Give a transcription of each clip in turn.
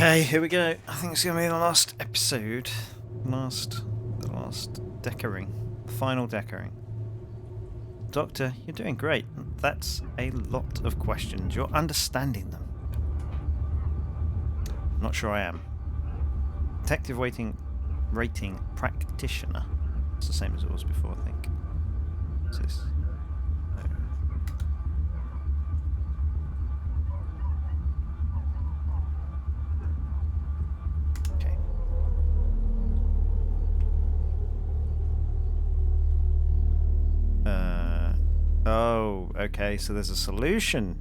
Okay, here we go. I think it's going to be the last episode. The last deckering. The final deckering. Doctor, you're doing great. That's a lot of questions. You're understanding them. Not sure I am. Detective rating practitioner. It's the same as it was before, I think. What's this? Okay. Oh, okay, so there's a solution.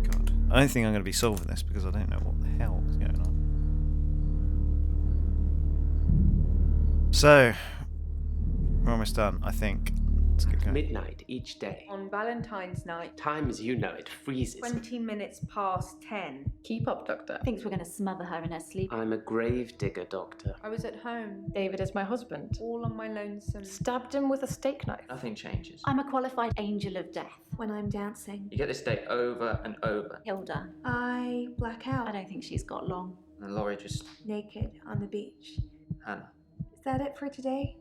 God. I don't think I'm going to be solving this because I don't know what the hell is going on. So, we're almost done, I think. Let's get going. Midnight each day. On Valentine's night, Time as you know it freezes. 20 minutes past 10. Keep up, Doctor. Thinks we're going to smother her in her sleep. I'm a grave digger, Doctor. I was at home, David is my husband. all on my lonesome. Stabbed him with a steak knife. Nothing changes. I'm a qualified angel of death. When I'm dancing, You get this day over and over. Hilda, I black out, I don't think she's got long. And Laurie just... naked on the beach. Hannah. Is that it for today?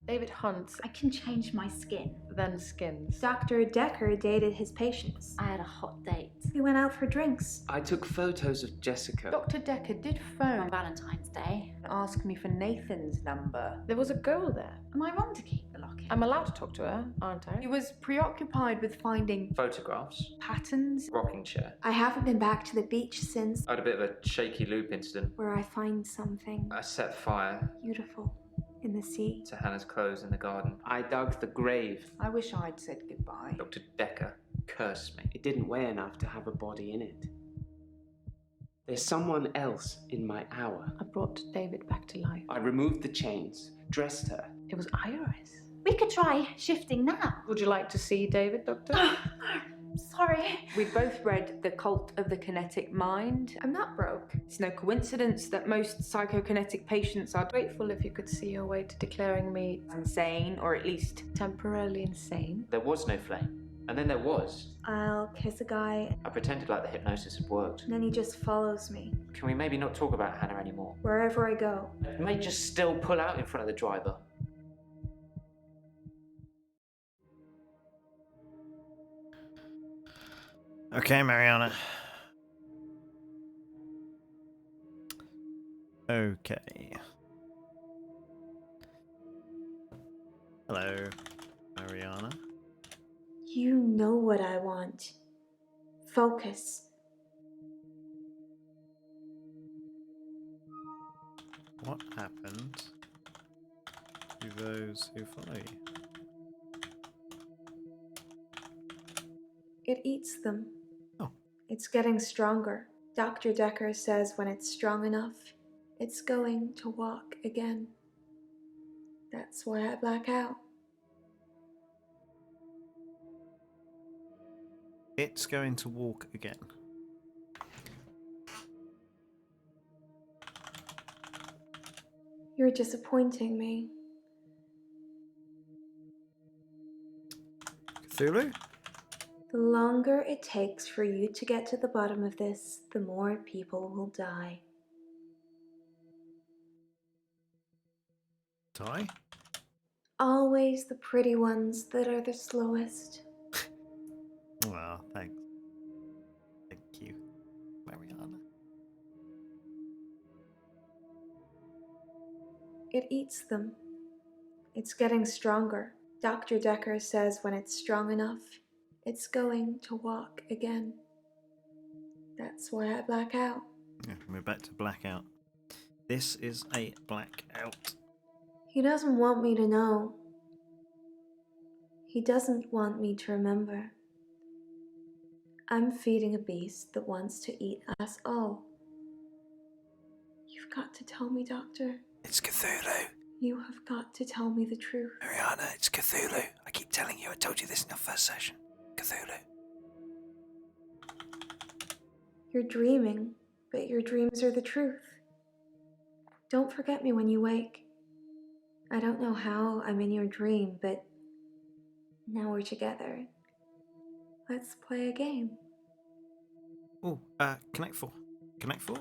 David hunts, I can change my skin. then skins. Dr. Dekker dated his patients. I had a hot date. We went out for drinks. I took photos of Jessica. Dr. Dekker did On phone Valentine's Day. and ask me for Nathan's number. There was a girl there. Am I wrong to keep the locket? I'm allowed to talk to her, aren't I? He was preoccupied with finding Photographs. patterns. Rocking chair. I haven't been back to the beach since I had a bit of a shaky loop incident. where I find something I set fire beautiful in the sea. to Hannah's clothes in the garden. I dug the grave. I wish I'd said goodbye. Dr. Dekker cursed me. It didn't weigh enough to have a body in it. There's someone else in my hour. I brought David back to life. I removed the chains, dressed her. It was Iris. We could try shifting now. Would you like to see David, Doctor? Sorry. We both read The Cult of the Kinetic Mind. I'm not broke. It's no coincidence that most psychokinetic patients are Grateful if you could see your way to declaring me insane, or at least temporarily insane. There was no flame. And then there was. I'll kiss a guy, I pretended like the hypnosis had worked. and then he just follows me Can we maybe not talk about Hannah anymore? wherever I go. I may just still pull out in front of the driver. Okay, Mariana. Okay. Hello, Mariana. You know what I want. Focus. What happened to those who follow you? It eats them. Oh. It's getting stronger. Dr. Dekker says when it's strong enough, it's going to walk again. That's why I black out. It's going to walk again. You're disappointing me. Cthulhu? The longer it takes for you to get to the bottom of this, the more people will die. Ty? Always the pretty ones that are the slowest. Well, thanks. Thank you, Mariana. It eats them. It's getting stronger. Dr. Dekker says when it's strong enough, it's going to walk again. That's why I black out. Yeah, we're back to blackout. This is a blackout. He doesn't want me to know. He doesn't want me to remember. I'm feeding a beast that wants to eat us all. You've got to tell me, Doctor. It's Cthulhu. You have got to tell me the truth. Mariana, it's Cthulhu. I keep telling you, I told you this in the first session. Cthulhu. You're dreaming, but your dreams are the truth. Don't forget me when you wake. I don't know how I'm in your dream, but now we're together. Let's play a game. Oh, Connect 4. Connect 4?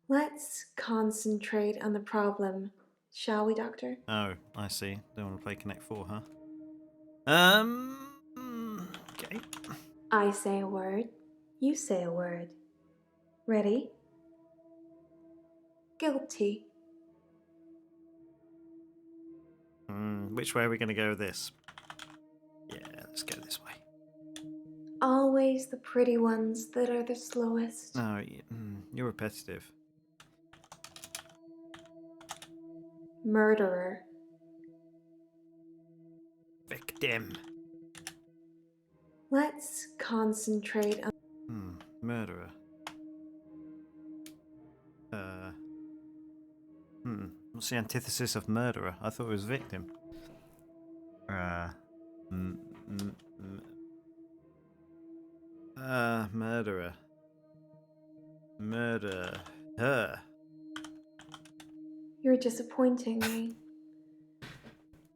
Let's concentrate on the problem, shall we, Doctor? Oh, I see. Don't want to play Connect 4, huh? Okay. I say a word, you say a word. Ready? Guilty. Which way are we going to go with this? Yeah, let's go this way. Always the pretty ones that are the slowest. No, you're repetitive. Murderer. Victim. Let's concentrate on. Murderer. What's the antithesis of murderer? I thought it was victim. Murderer. Murder her. You're disappointing me.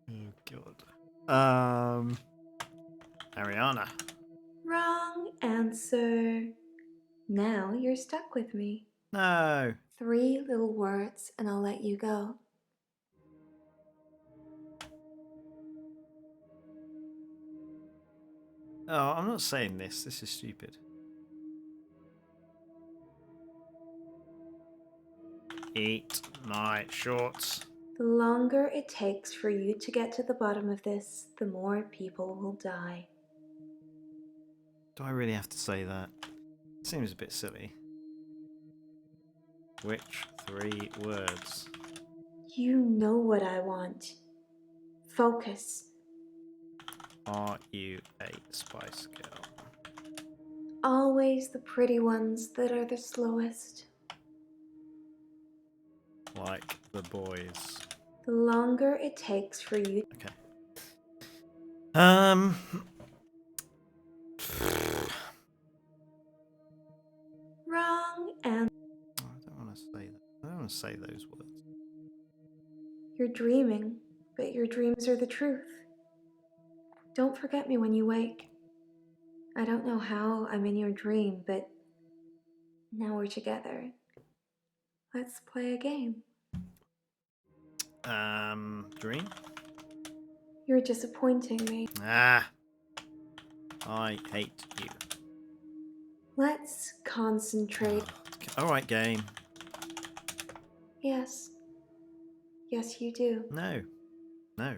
Oh God. Ariana. Wrong answer. Now you're stuck with me. No. 3 little words and I'll let you go. Oh, I'm not saying this. This is stupid. Eat my shorts. The longer it takes for you to get to the bottom of this, the more people will die. Do I really have to say that? Seems a bit silly. Which 3 words? You know what I want. Focus. Are you a Spice Girl? Always the pretty ones that are the slowest. Like the boys. The longer it takes for you. Okay. Wrong and I don't want to say that. I don't want to say those words. you're dreaming, but your dreams are the truth. Don't forget me when you wake. I don't know how I'm in your dream, but now we're together. Let's play a game. Dream? You're disappointing me. Ah. I hate you. Let's concentrate. Alright, game. Yes. Yes, you do. No. No.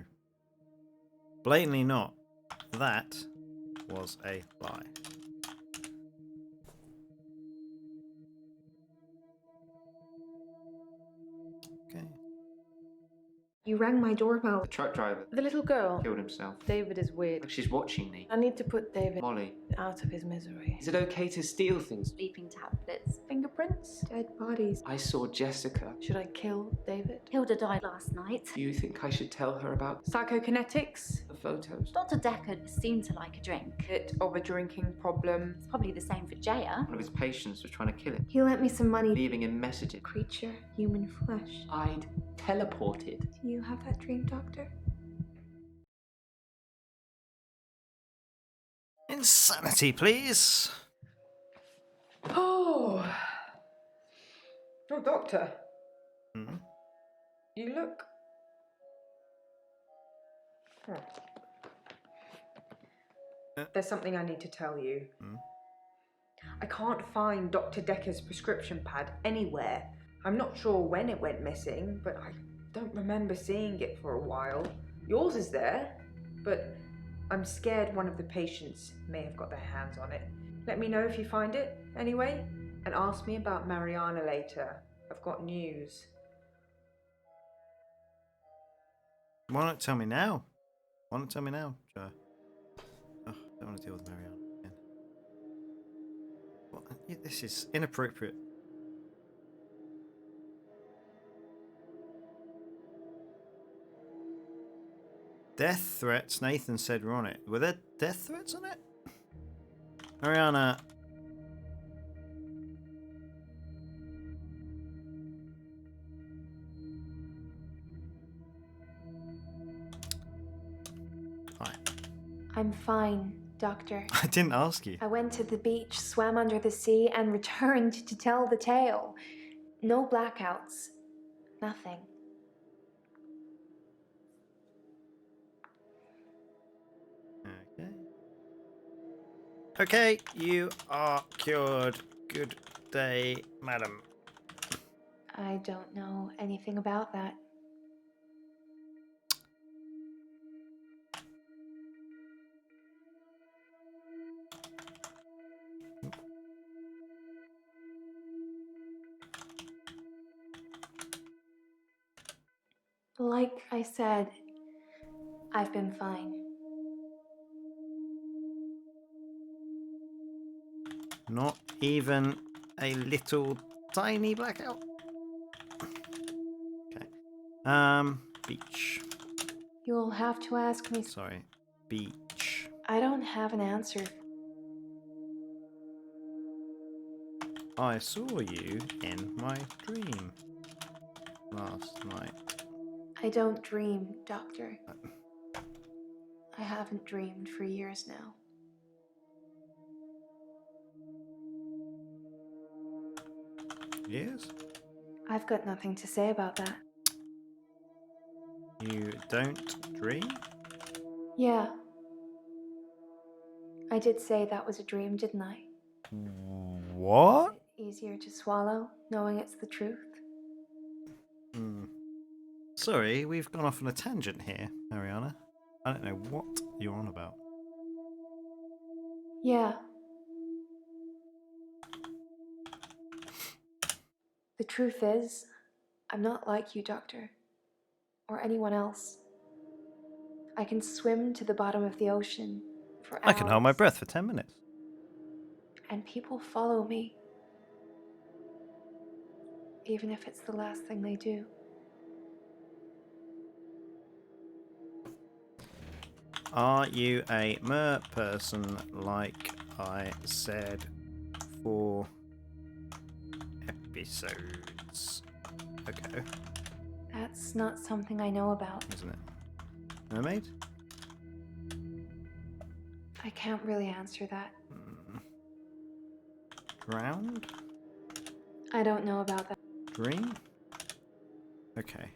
Blatantly not. That was a lie. Okay. You rang my doorbell. The truck driver The little girl. killed himself. David is weird. Like she's watching me. I need to put David Molly, out of his misery. is it okay to steal things? Sleeping tablets. Fingerprints? Dead bodies. I saw Jessica. Should I kill David? Hilda died last night. Do you think I should tell her about Psychokinetics? the photos? Dr. Dekker seemed to like a drink. Bit of a drinking problem. It's probably the same for Jaya. One of his patients was trying to kill him, He lent me some money. leaving him messages. Creature, human flesh. I'd teleported. Do you have that dream, Doctor? Insanity, please. Oh! Oh, Doctor. Hmm? You look... There's something I need to tell you. I can't find Dr. Dekker's prescription pad anywhere. I'm not sure when it went missing, but I don't remember seeing it for a while. Yours is there, but I'm scared one of the patients may have got their hands on it. Let me know if you find it, anyway, and ask me about Mariana later. I've got news. Why not tell me now? Why not tell me now, Joe? Oh, I don't want to deal with Marianne again. What? This is inappropriate. Death threats, Nathan said were on it. Were there death threats on it? Mariana. Hi. I'm fine, Doctor. I didn't ask you. I went to the beach, swam under the sea, and returned to tell the tale. No blackouts. Nothing. Okay. Okay, you are cured. Good day, madam. I don't know anything about that. Like I said, I've been fine. Not even a little tiny blackout. Okay. Beach. You'll have to ask me. Sorry. Beach. I don't have an answer. I saw you in my dream last night. I don't dream, Doctor. I haven't dreamed for years now. Yes? I've got nothing to say about that. You don't dream? Yeah. I did say that was a dream, didn't I? What? Is it easier to swallow, knowing it's the truth? Sorry, we've gone off on a tangent here, Mariana. I don't know what you're on about. Yeah. The truth is, I'm not like you, Doctor. Or anyone else. I can swim to the bottom of the ocean for hours. I can hold my breath for 10 minutes. And people follow me. Even if it's the last thing they do. Are you a mer person like I said 4 episodes ago? That's not something I know about. Isn't it? Mermaid? I can't really answer that. Drowned? I don't know about that. Dream? Okay.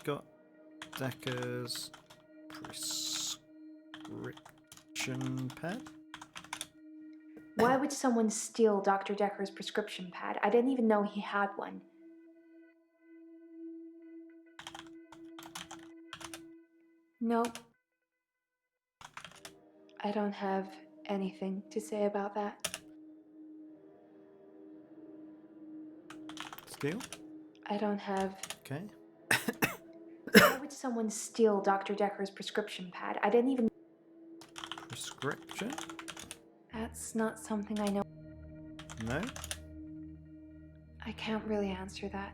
Got Dekker's prescription pad? Why would someone steal Dr. Dekker's prescription pad? I didn't even know he had one. Nope. I don't have anything to say about that. Steal? I don't have... Okay. Why would someone steal Dr. Dekker's prescription pad? I didn't even... Prescription? That's not something I know. No? I can't really answer that.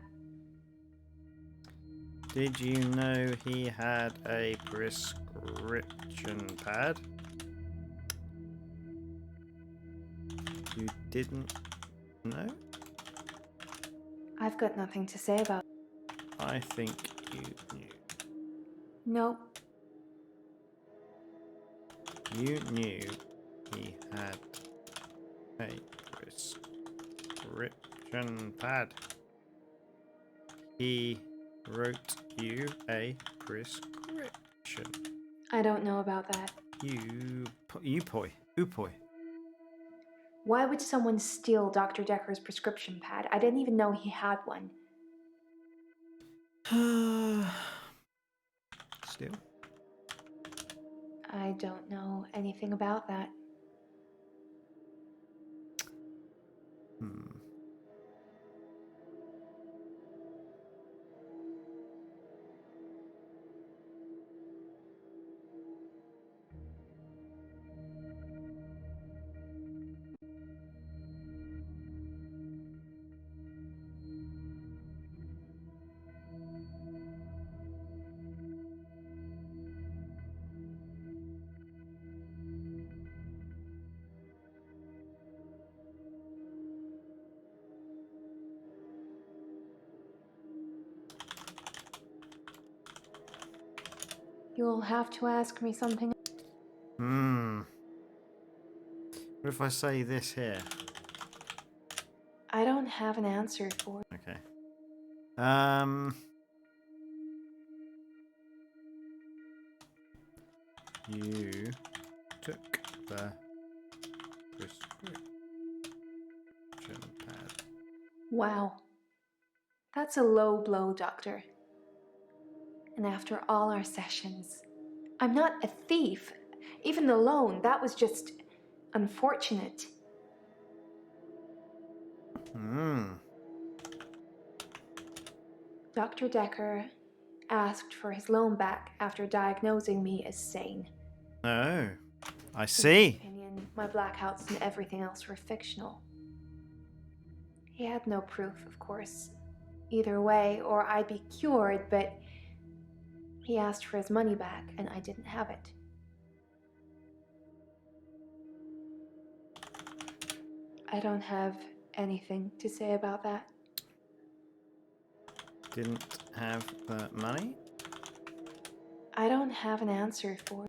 Did you know he had a prescription pad? You didn't know? I've got nothing to say about... I think you knew. Nope. You knew he had a prescription pad. He wrote you a prescription. I don't know about that. Upoi. Why would someone steal Dr. Dekker's prescription pad? I didn't even know he had one. Still? I don't know anything about that. You'll have to ask me something. Hmm. What if I say this here? I don't have an answer for. Okay. You took the prescription pad. Wow. That's a low blow, Doctor. And after all our sessions, I'm not a thief. Even the loan, that was just unfortunate. Hmm. Dr. Dekker asked for his loan back after diagnosing me as sane. Oh, I In his see. opinion, my blackouts and everything else were fictional. He had no proof, of course, either way, or I'd be cured, but he asked for his money back, and I didn't have it. I don't have anything to say about that. Didn't have the money? I don't have an answer for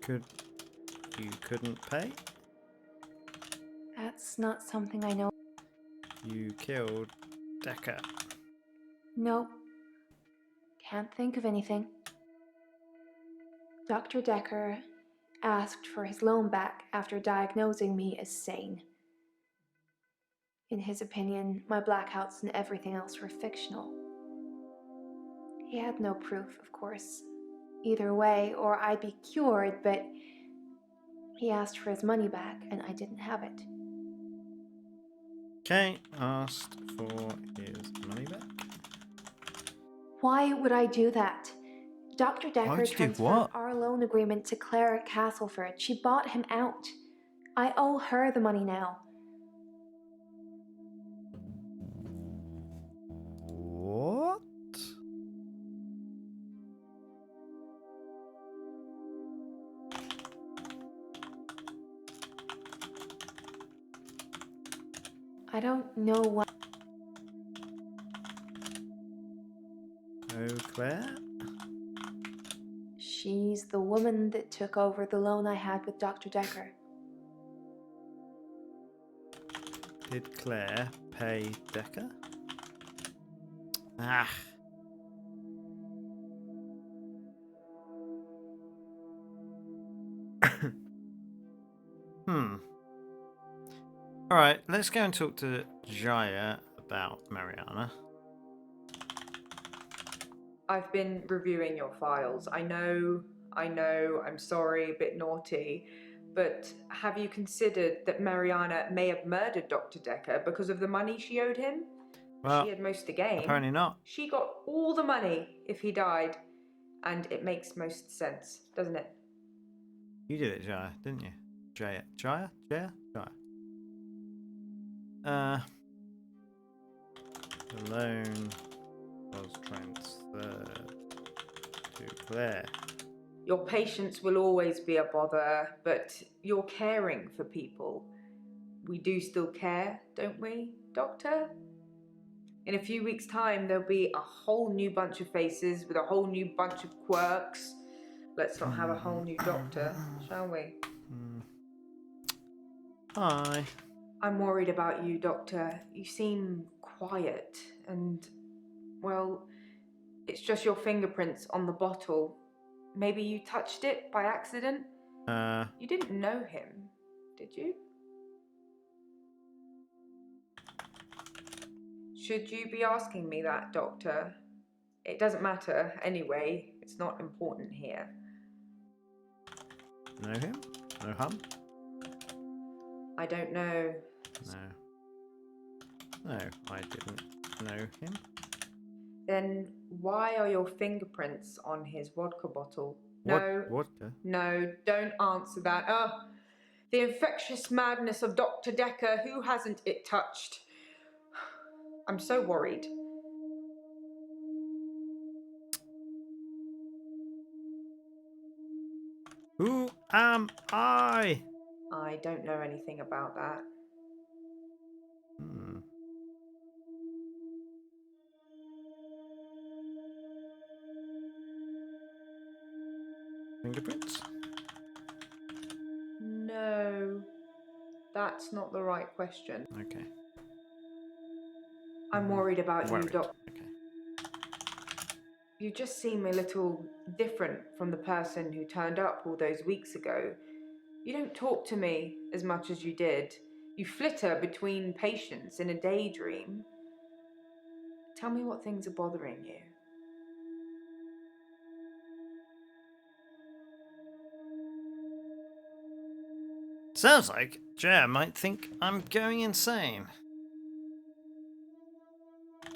it. You couldn't pay? That's not something I know. You killed Dekker. Nope. Can't think of anything. Dr. Dekker asked for his loan back after diagnosing me as sane. In his opinion, my blackouts and everything else were fictional. He had no proof, of course, either way, or I'd be cured, but he asked for his money back, and I didn't have it. Kate asked for his money back. Why would I do that? Dr. would Dekker you do transferred what? our loan agreement to Claire at Castleford. She bought him out. I owe her the money now. What? I don't know what. Oh, Claire? She's the woman that took over the loan I had with Dr. Dekker. Did Claire pay Dekker? Ah. Alright, let's go and talk to Jaya about Mariana. I've been reviewing your files. I know, I'm sorry, a bit naughty, but have you considered that Mariana may have murdered Dr. Dekker because of the money she owed him? Well, She had most to gain. apparently not. She got all the money if he died, and it makes most sense, doesn't it? You did it, Jaya, didn't you? Jaya? Jaya? Jaya? Jaya. The loan was transferred to Claire. Your patience will always be a bother, but you're caring for people. We do still care, don't we, Doctor? In a few weeks' time, there'll be a whole new bunch of faces with a whole new bunch of quirks. Let's not have a whole new Doctor, shall we? Hi. I'm worried about you, Doctor. You seem quiet and, well, it's just your fingerprints on the bottle. Maybe you touched it by accident? You didn't know him, did you? Should you be asking me that, Doctor? It doesn't matter anyway. It's not important here. Know him? Know him? I don't know. No. No, I didn't know him. Then why are your fingerprints on his vodka bottle? What? No. Vodka? No, don't answer that. Oh, the infectious madness of Dr. Dekker. Who hasn't it touched? I'm so worried. Who am I? I don't know anything about that. Fingerprints? No, that's not the right question. Okay. I'm worried about you, Worried. Doc. Okay. You just seem a little different from the person who turned up all those weeks ago. You don't talk to me as much as you did. You flitter between patients in a daydream. Tell me what things are bothering you. Sounds like Jer might think I'm going insane.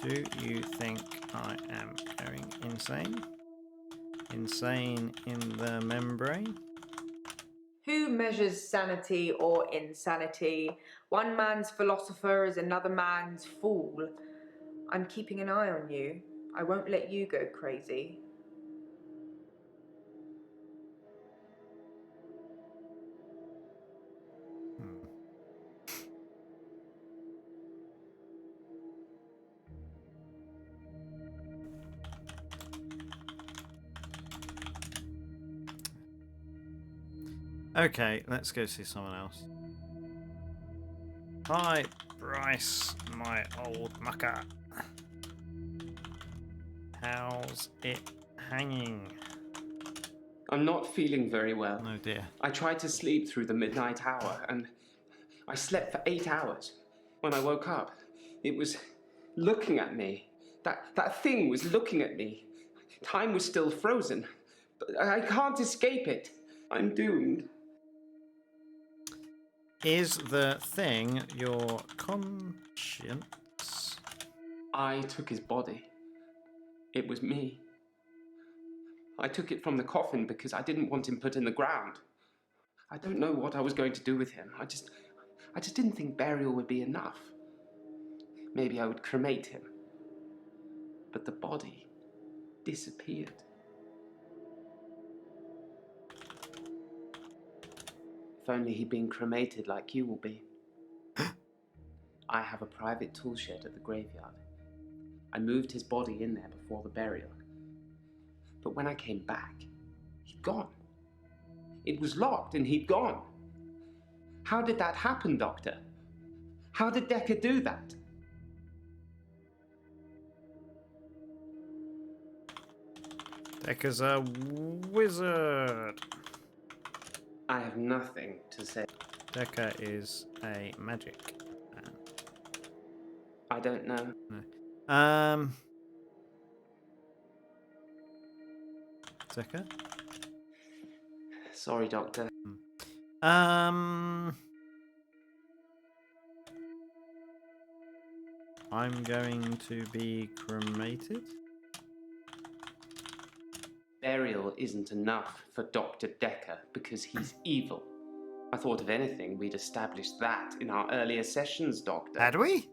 Do you think I am going insane? Insane in the membrane? Who measures sanity or insanity? One man's philosopher is another man's fool. I'm keeping an eye on you. I won't let you go crazy. Okay, let's go see someone else. Hi, Bryce, my old mucker. How's it hanging? I'm not feeling very well. Oh dear. I tried to sleep through the midnight hour, and I slept for 8 hours. When I woke up, it was looking at me. That thing was looking at me. Time was still frozen. But I can't escape it. I'm doomed. Is the thing your conscience? I took his body. It was me. I took it from the coffin because I didn't want him put in the ground. I don't know what I was going to do with him. I just didn't think burial would be enough. Maybe I would cremate him. But the body disappeared. If only he'd been cremated like you will be. I have a private tool shed at the graveyard. I moved his body in there before the burial. But when I came back, he'd gone. It was locked and he'd gone. How did that happen, Doctor? How did Dekker do that? Dekker's a wizard. I have nothing to say. Dekker is a magic man. I don't know. No. Dekker? Sorry, Doctor. I'm going to be cremated. Burial isn't enough for Dr. Dekker because he's evil. I thought if anything, we'd established that in our earlier sessions, Doctor. Had we?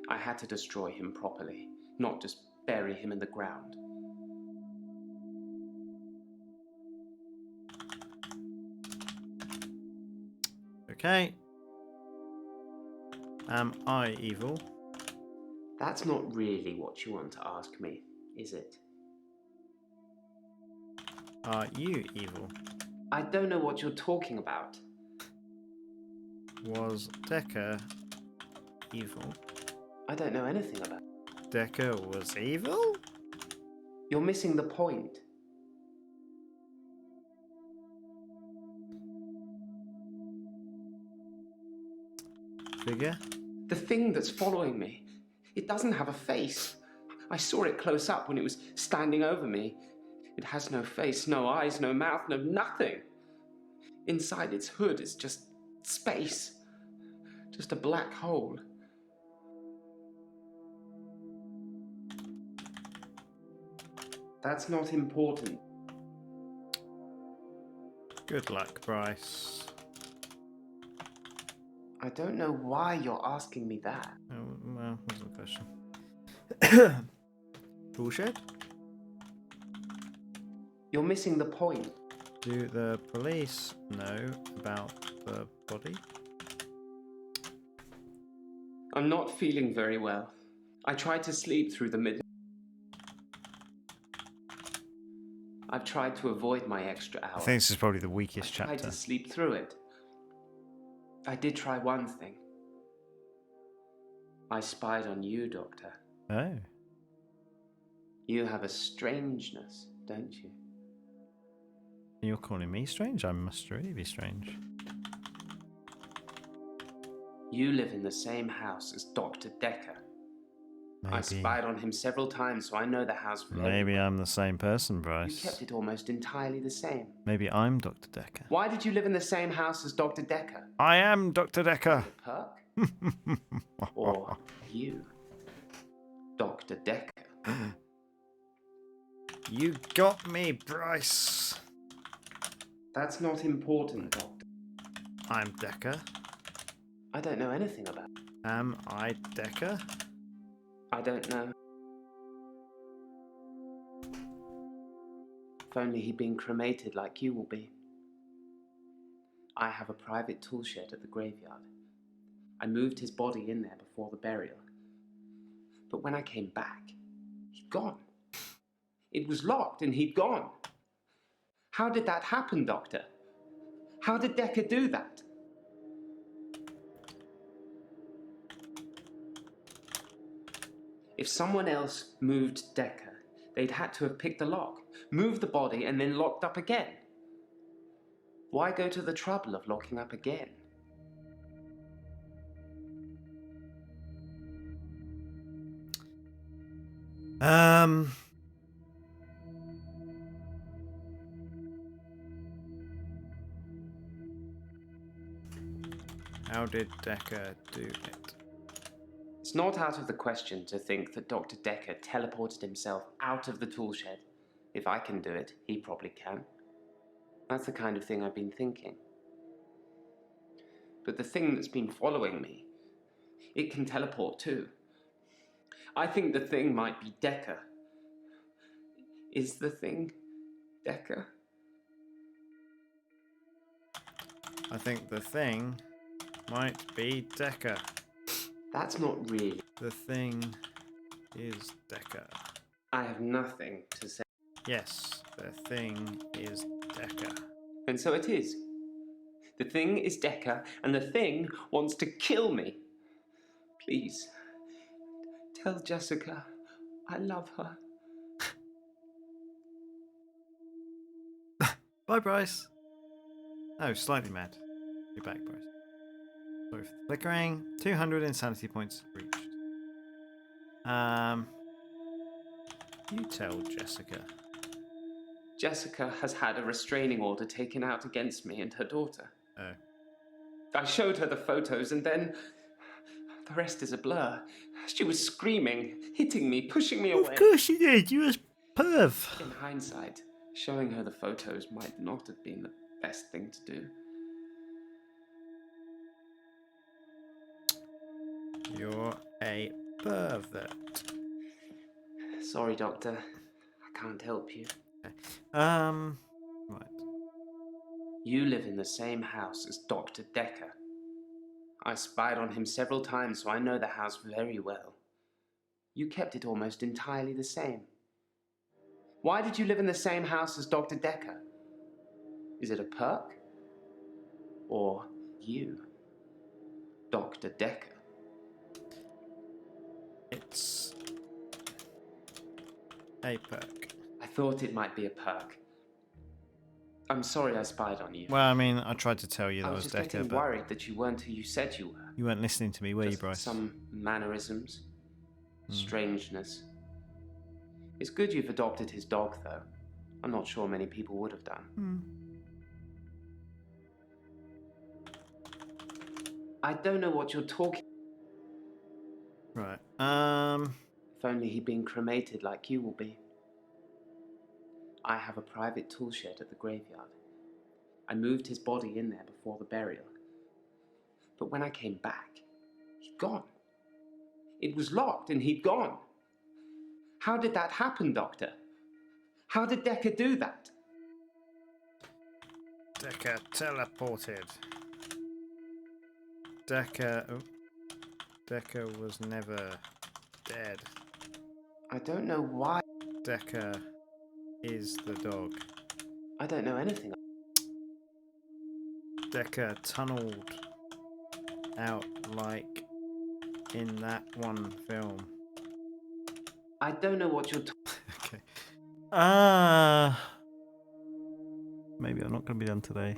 I had to destroy him properly, not just bury him in the ground. Okay. Am I evil? That's not really what you want to ask me, is it? Are you evil? I don't know what you're talking about. Was Dekker evil? I don't know anything about it. Dekker was evil? You're missing the point. Figure? The thing that's following me, it doesn't have a face. I saw it close up when it was standing over me. It has no face, no eyes, no mouth, no nothing. Inside its hood is just space. Just a black hole. That's not important. Good luck, Bryce. I don't know why you're asking me that. Oh, well, that's a question. Bullshit? You're missing the point. Do the police know about the body? I'm not feeling very well. I tried to sleep through the midnight. I've tried to avoid my extra hour. I think this is probably the I weakest tried chapter. to sleep through it. I did try one thing. I spied on you, Doctor. Oh. You have a strangeness, don't you? You're calling me strange? I must really be strange. You live in the same house as Dr. Dekker. I spied on him several times, so I know the house very Maybe well. I'm the same person, Bryce. You kept it almost entirely the same. Maybe I'm Dr. Dekker. Why did you live in the same house as Dr. Dekker? I am Dr. Is Dekker. it a perk? Or you, Dr. Dekker? You got me, Bryce. That's not important, Doctor. I'm Dekker. I don't know anything about it. Am I Dekker? I don't know. If only he'd been cremated like you will be. I have a private tool shed at the graveyard. I moved his body in there before the burial. But when I came back, he'd gone. It was locked and he'd gone. How did that happen, Doctor? How did Dekker do that? If someone else moved Dekker, they'd had to have picked the lock, moved the body, and then locked up again. Why go to the trouble of locking up again? How did Dekker do it? It's not out of the question to think that Dr. Dekker teleported himself out of the tool shed. If I can do it, he probably can. That's the kind of thing I've been thinking. But the thing that's been following me, it can teleport too. I think the thing might be Dekker. Is the thing Dekker? I think the thing might be Dekker. That's not really. The thing is Dekker. I have nothing to say. Yes, the thing is Dekker. And so it is. The thing is Dekker, and the thing wants to kill me. Please, tell Jessica I love her. Bye, Bryce. Oh, slightly mad. You're back, Bryce. Sorry for the flickering. 200 insanity points reached. You tell Jessica. Jessica has had a restraining order taken out against me and her daughter. Oh. I showed her the photos and then the rest is a blur. She was screaming, hitting me, pushing me away. Of course you did. You was perv. In hindsight, showing her the photos might not have been the best thing to do. You're a pervert. Sorry, Doctor. I can't help you. Okay. Right. You live in the same house as Dr. Dekker. I spied on him several times, so I know the house very well. You kept it almost entirely the same. Why did you live in the same house as Dr. Dekker? Is it a perk? Or you, Dr. Dekker? It's a perk. I thought it might be a perk. I'm sorry I spied on you. Well, I mean, I tried to tell you that I I was was just Dekker, getting but worried that you weren't who you said you were. you weren't listening to me, were you, Just Bryce? some mannerisms, strangeness. It's good you've adopted his dog, though. I'm not sure many people would have done. I don't know what you're talking. Right. If only he'd been cremated like you will be. I have a private tool shed at the graveyard. I moved his body in there before the burial. But when I came back, he'd gone. It was locked and he'd gone. How did that happen, Doctor? How did Dekker do that? Dekker teleported. Dekker was never dead. I don't know why. Dekker is the dog? I don't know anything. Dekker tunneled out like in that one film. I don't know what you're Okay. Maybe I'm not going to be done today.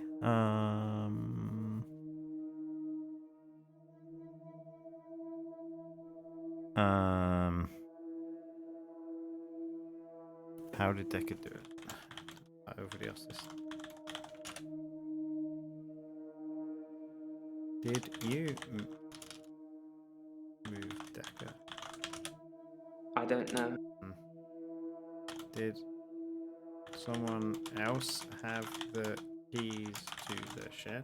How did Dekker do it? Everybody else this. Did you move Dekker? I don't know. Did someone else have the keys to the shed?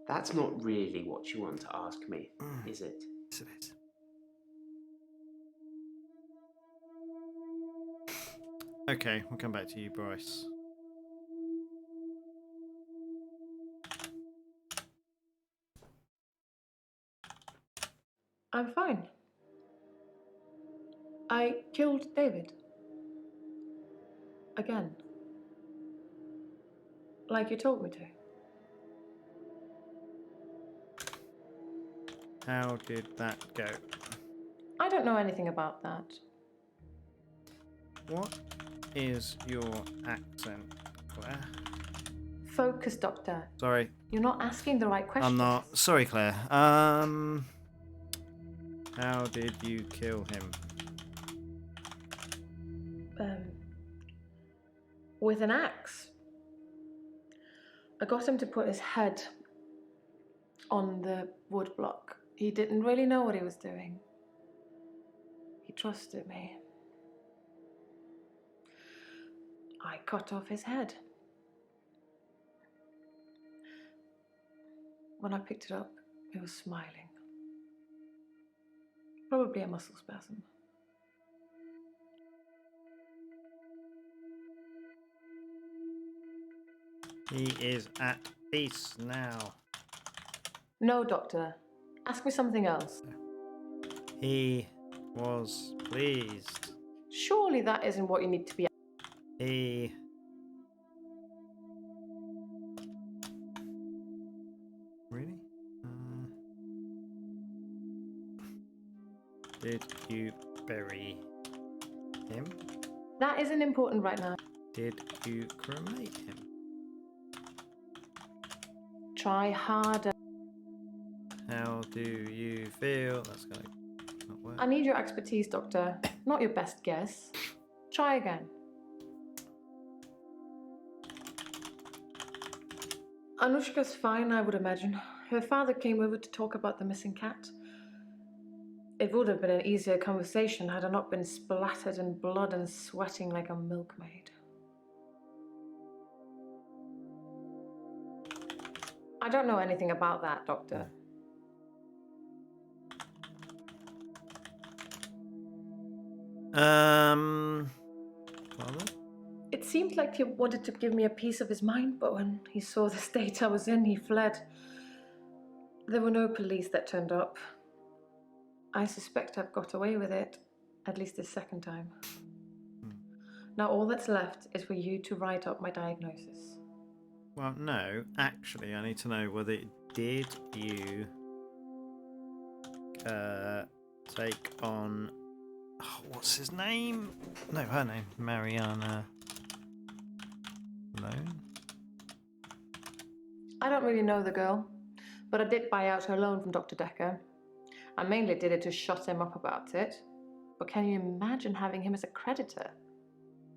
That's not really what you want to ask me, is it? Yes, it is. Okay, we'll come back to you, Bryce. I'm fine. I killed David. Again. Like you told me to. How did that go? I don't know anything about that. What is your accent, Claire? Focus, Doctor. Sorry, You're not asking the right questions. I'm not. Sorry, Claire. How did you kill him? With an axe. I got him to put his head on the wood block. He didn't really know what he was doing. He trusted me. I cut off his head. When I picked it up, it was smiling. Probably a muscle spasm. He is at peace now. No, Doctor. Ask me something else. He was pleased. Surely that isn't what you need to be. He... Really? Did you bury him? That isn't important right now. Did you cremate him? Try harder. How do you feel? That's going to not work. I need your expertise, Doctor. Not your best guess. Try again. Anushka's fine, I would imagine. Her father came over to talk about the missing cat. It would have been an easier conversation had I not been splattered in blood and sweating like a milkmaid. I don't know anything about that, Doctor. Father? It seemed like he wanted to give me a piece of his mind, but when he saw the state I was in, he fled. There were no police that turned up. I suspect I've got away with it, at least this second time. Now all that's left is for you to write up my diagnosis. Well, no. Actually, I need to know whether did you take on... Oh, what's his name? No, her name. Mariana Loan? I don't really know the girl, but I did buy out her loan from Dr. Dekker. I mainly did it to shut him up about it. But can you imagine having him as a creditor?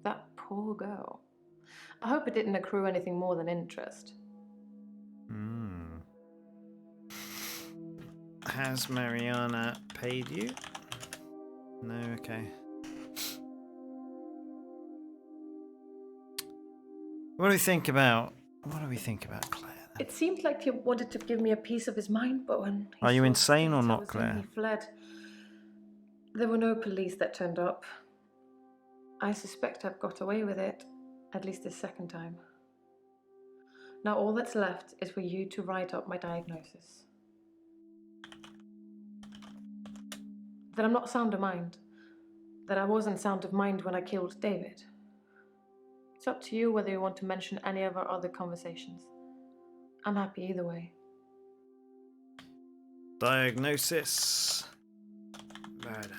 That poor girl. I hope it didn't accrue anything more than interest. Has Mariana paid you? No, okay. What do we think about Claire? It seemed like he wanted to give me a piece of his mind, but when he Are you saw the insane or state I not, was in, Claire? he fled. There were no police that turned up. I suspect I've got away with it, at least this second time. Now all that's left is for you to write up my diagnosis. That I'm not sound of mind. That I wasn't sound of mind when I killed David. It's up to you whether you want to mention any of our other conversations. I'm happy either way. Diagnosis. Murder.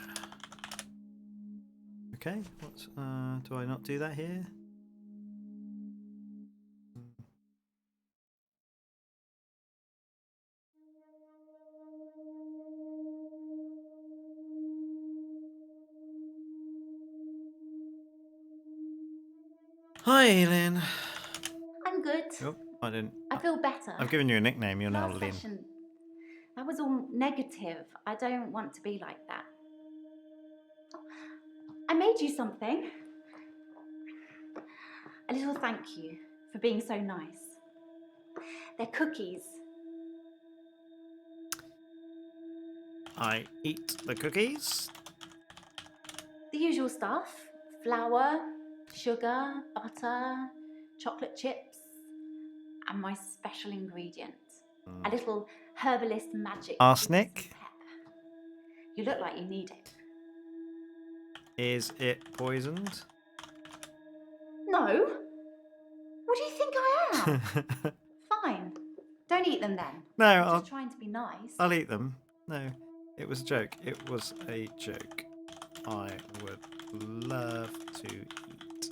Okay, what's do I not do that here? Hi, Lynn. I'm good. Oh, I didn't. I feel better. I've given you a nickname. You're now Last Lynn. session, that was all negative. I don't want to be like that. I made you something. A little thank you for being so nice. They're cookies. I eat the cookies. The usual stuff. Flour, sugar, butter, chocolate chips, and my special ingredient. A little herbalist magic. Arsenic. with some pep. You look like you need it. Is it poisoned? No. What do you think I am? Fine. Don't eat them then. No, I'm I'll just trying to be nice. I'll eat them. No, it was a joke. It was a joke. I would love to eat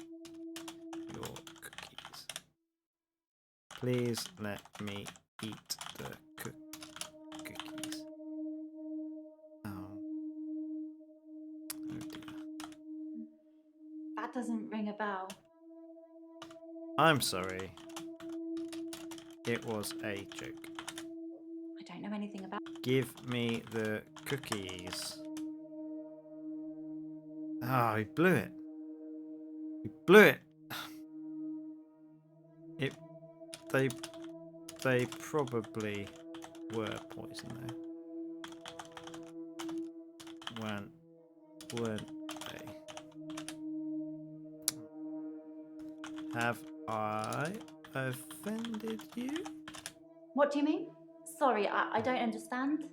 your cookies. Please let me eat the cookies. Oh. Oh dear. That doesn't ring a bell. I'm sorry. It was a joke. I don't know anything about. Give me the cookies. Ah, he blew it. He blew it. It. They probably were poison though. Weren't they? Have I offended you? What do you mean? Sorry, I don't understand.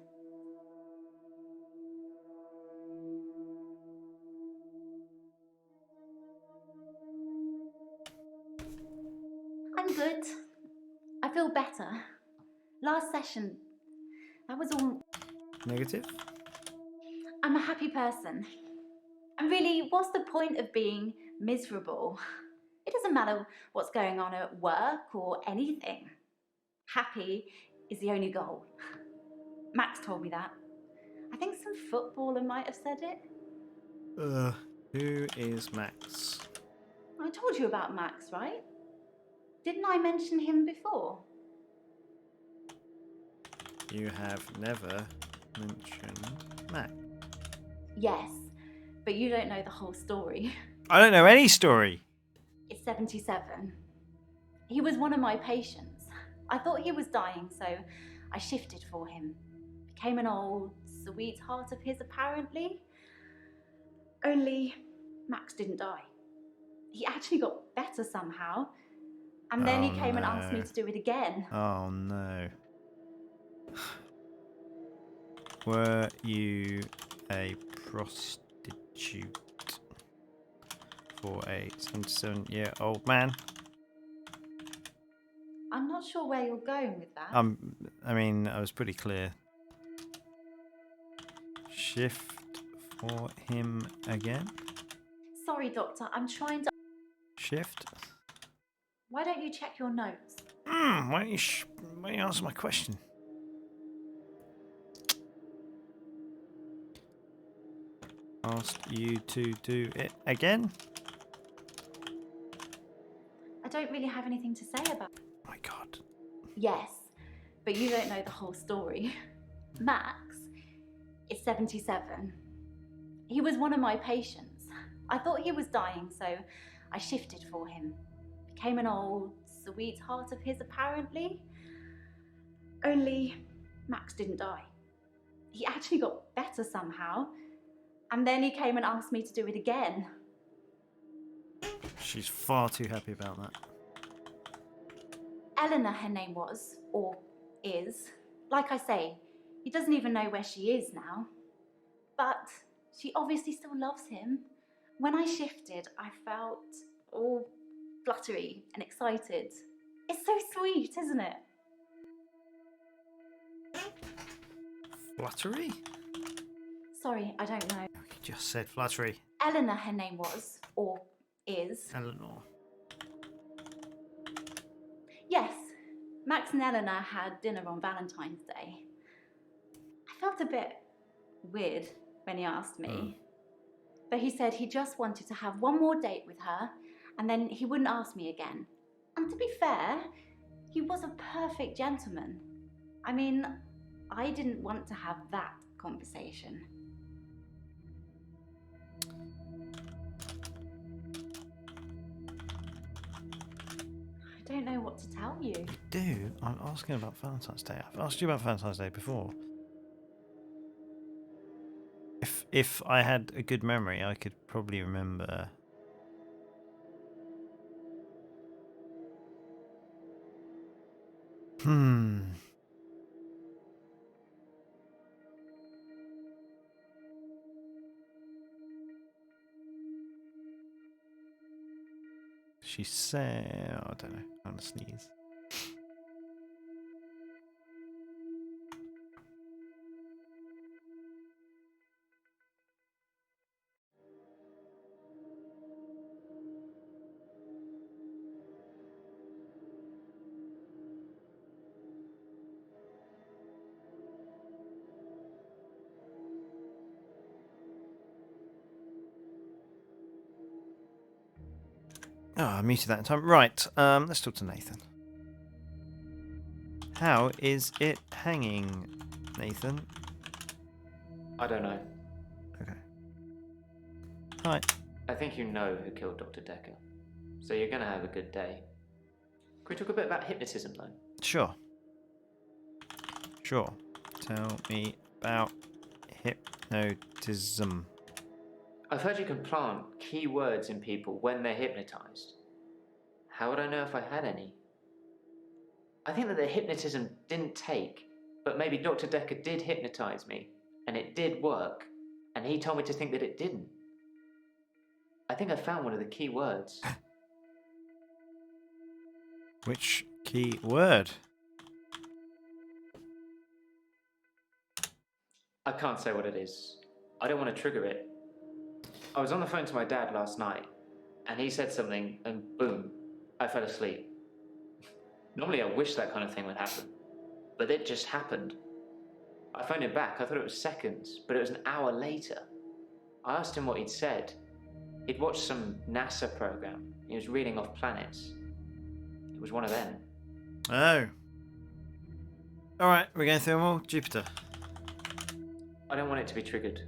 I'm good. I feel better. Last session, that was all. Negative? I'm a happy person. And really, what's the point of being miserable? It doesn't matter what's going on at work or anything. Happy is the only goal. Max told me that. I think some footballer might have said it. Who is Max? I told you about Max, right? Didn't I mention him before? You have never mentioned Max. Yes, but you don't know the whole story. I don't know any story. It's 77. He was one of my patients. I thought he was dying, so I shifted for him. Became an old sweetheart of his, apparently. Only Max didn't die. He actually got better somehow. And then he came and asked me to do it again. Oh no. Were you a prostitute for a 77-year-old man? I'm not sure where you're going with that. I mean, I was pretty clear. Shift for him again? Sorry, Doctor, I'm trying to... Shift? Why don't you check your notes? Why don't you answer my question? Asked you to do it again? I don't really have anything to say about it. Oh my god. Yes, but you don't know the whole story. Max is 77. He was one of my patients. I thought he was dying, so I shifted for him. Became an old sweetheart of his, apparently. Only Max didn't die. He actually got better somehow. And then he came and asked me to do it again. She's far too happy about that. Eleanor, her name was, or is. Like I say, he doesn't even know where she is now. But she obviously still loves him. When I shifted, I felt all fluttery and excited. It's so sweet, isn't it? Fluttery? Sorry, I don't know. You just said fluttery. Eleanor, her name was, or is. Eleanor. Yes, Max and Eleanor had dinner on Valentine's Day. I felt a bit weird when he asked me. But he said he just wanted to have one more date with her and then he wouldn't ask me again. And to be fair, he was a perfect gentleman. I mean, I didn't want to have that conversation. I don't know what to tell you. You do? I'm asking about Valentine's Day. I've asked you about Valentine's Day before. If I had a good memory, I could probably remember. She said, I don't know. I'm gonna sneeze. Oh, I muted that in time. Right, let's talk to Nathan. How is it hanging, Nathan? I don't know. Okay. Hi. I think you know who killed Dr. Dekker. So you're gonna have a good day. Can we talk a bit about hypnotism, though? Sure. Sure. Tell me about hypnotism. I've heard you can plant key words in people when they're hypnotized. How would I know if I had any? I think that the hypnotism didn't take, but maybe Dr. Dekker did hypnotize me, and it did work, and he told me to think that it didn't. I think I found one of the key words. Which key word? I can't say what it is. I don't want to trigger it. I was on the phone to my dad last night, and he said something, and boom, I fell asleep. Normally I wish that kind of thing would happen, but it just happened. I phoned him back, I thought it was seconds, but it was an hour later. I asked him what he'd said. He'd watched some NASA program. He was reading off planets. It was one of them. Oh. Alright, we're going through them all. Jupiter. I don't want it to be triggered.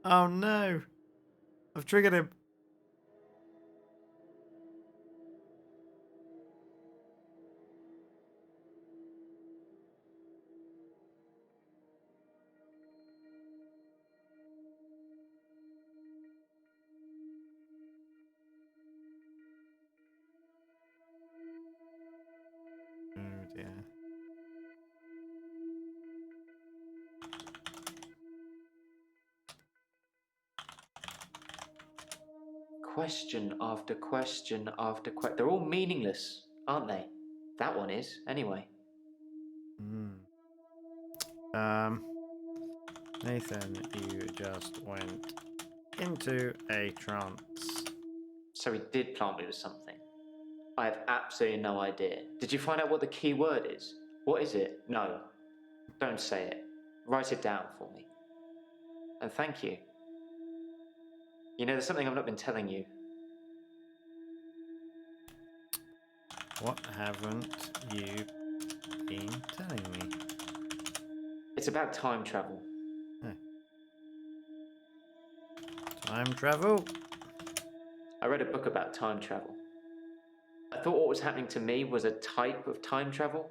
Oh no. I've triggered him. Oh dear. Question after question after question. They're all meaningless, aren't they? That one is, anyway. Nathan, you just went into a trance. So he did plant me with something. I have absolutely no idea. Did you find out what the key word is? What is it? No. Don't say it. Write it down for me. And thank you. You know, there's something I've not been telling you. What haven't you been telling me? It's about time travel. Time travel? I read a book about time travel. I thought what was happening to me was a type of time travel.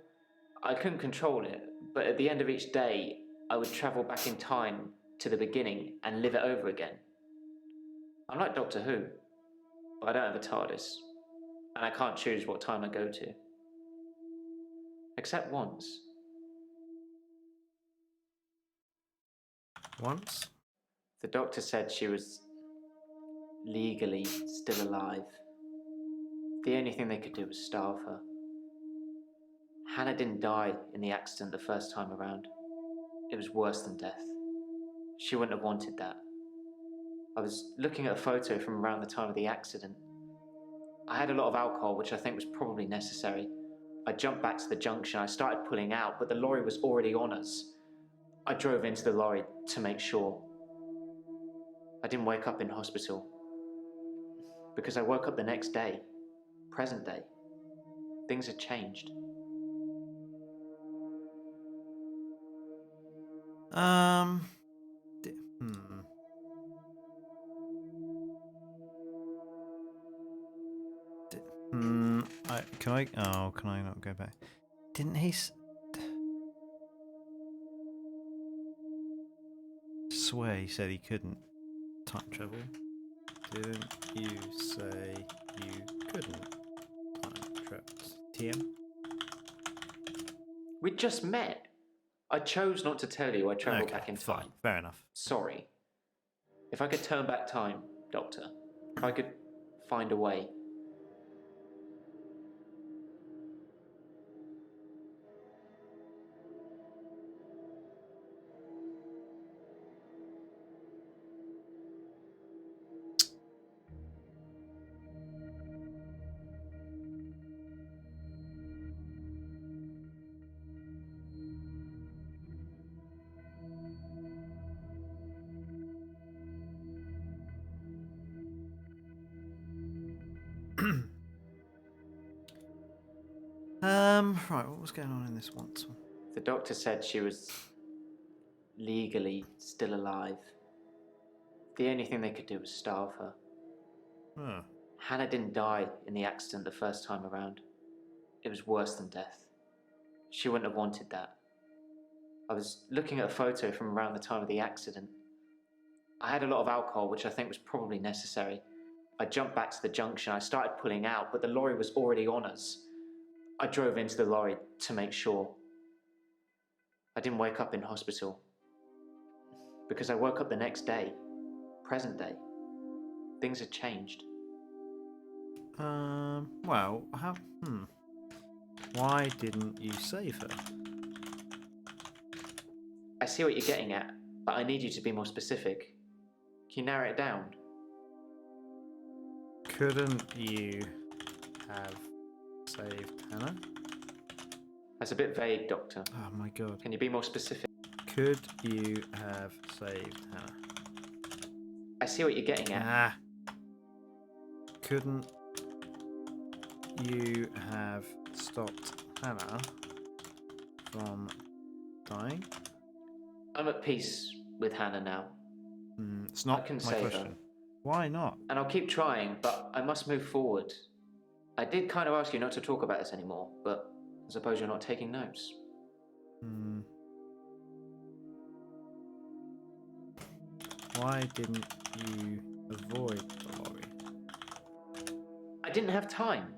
I couldn't control it, but at the end of each day, I would travel back in time to the beginning and live it over again. I'm like Doctor Who, but I don't have a TARDIS, and I can't choose what time I go to. Except once. once. The doctor said she was legally still alive. The only thing they could do was starve her. Hannah didn't die in the accident the first time around. It was worse than death. She wouldn't have wanted that. I was looking at a photo from around the time of the accident. I had a lot of alcohol, which I think was probably necessary. I jumped back to the junction. I started pulling out, but the lorry was already on us. I drove into the lorry to make sure. I didn't wake up in hospital because I woke up the next day, present day. Things had changed. di- hmm. Can I? Oh, can I not go back? Didn't he? Swear he said he couldn't time travel. Didn't you say you couldn't time travel? TM? We just met. I chose not to tell you I travelled Okay, back in fine. time. Fair enough. Sorry. If I could turn back time, Doctor, if I could find a way. Right, what was going on in this once? The doctor said she was legally still alive. The only thing they could do was starve her. Huh. Hannah didn't die in the accident the first time around. It was worse than death. She wouldn't have wanted that. I was looking at a photo from around the time of the accident. I had a lot of alcohol, which I think was probably necessary. I jumped back to the junction. I started pulling out, but the lorry was already on us. I drove into the lorry to make sure. I didn't wake up in hospital because I woke up the next day, present day. Things had changed. Well, how? Why didn't you save her? I see what you're getting at, but I need you to be more specific. Can you narrow it down? Couldn't you have saved Hannah? That's a bit vague, Doctor. Oh my god. Can you be more specific? Could you have saved Hannah? I see what you're getting at. Ah. Couldn't you have stopped Hannah from dying? I'm at peace with Hannah now. It's not I can my save question. her. Why not? And I'll keep trying, but I must move forward. I did kind of ask you not to talk about this anymore, but I suppose you're not taking notes. Why didn't you avoid the lorry? I didn't have time.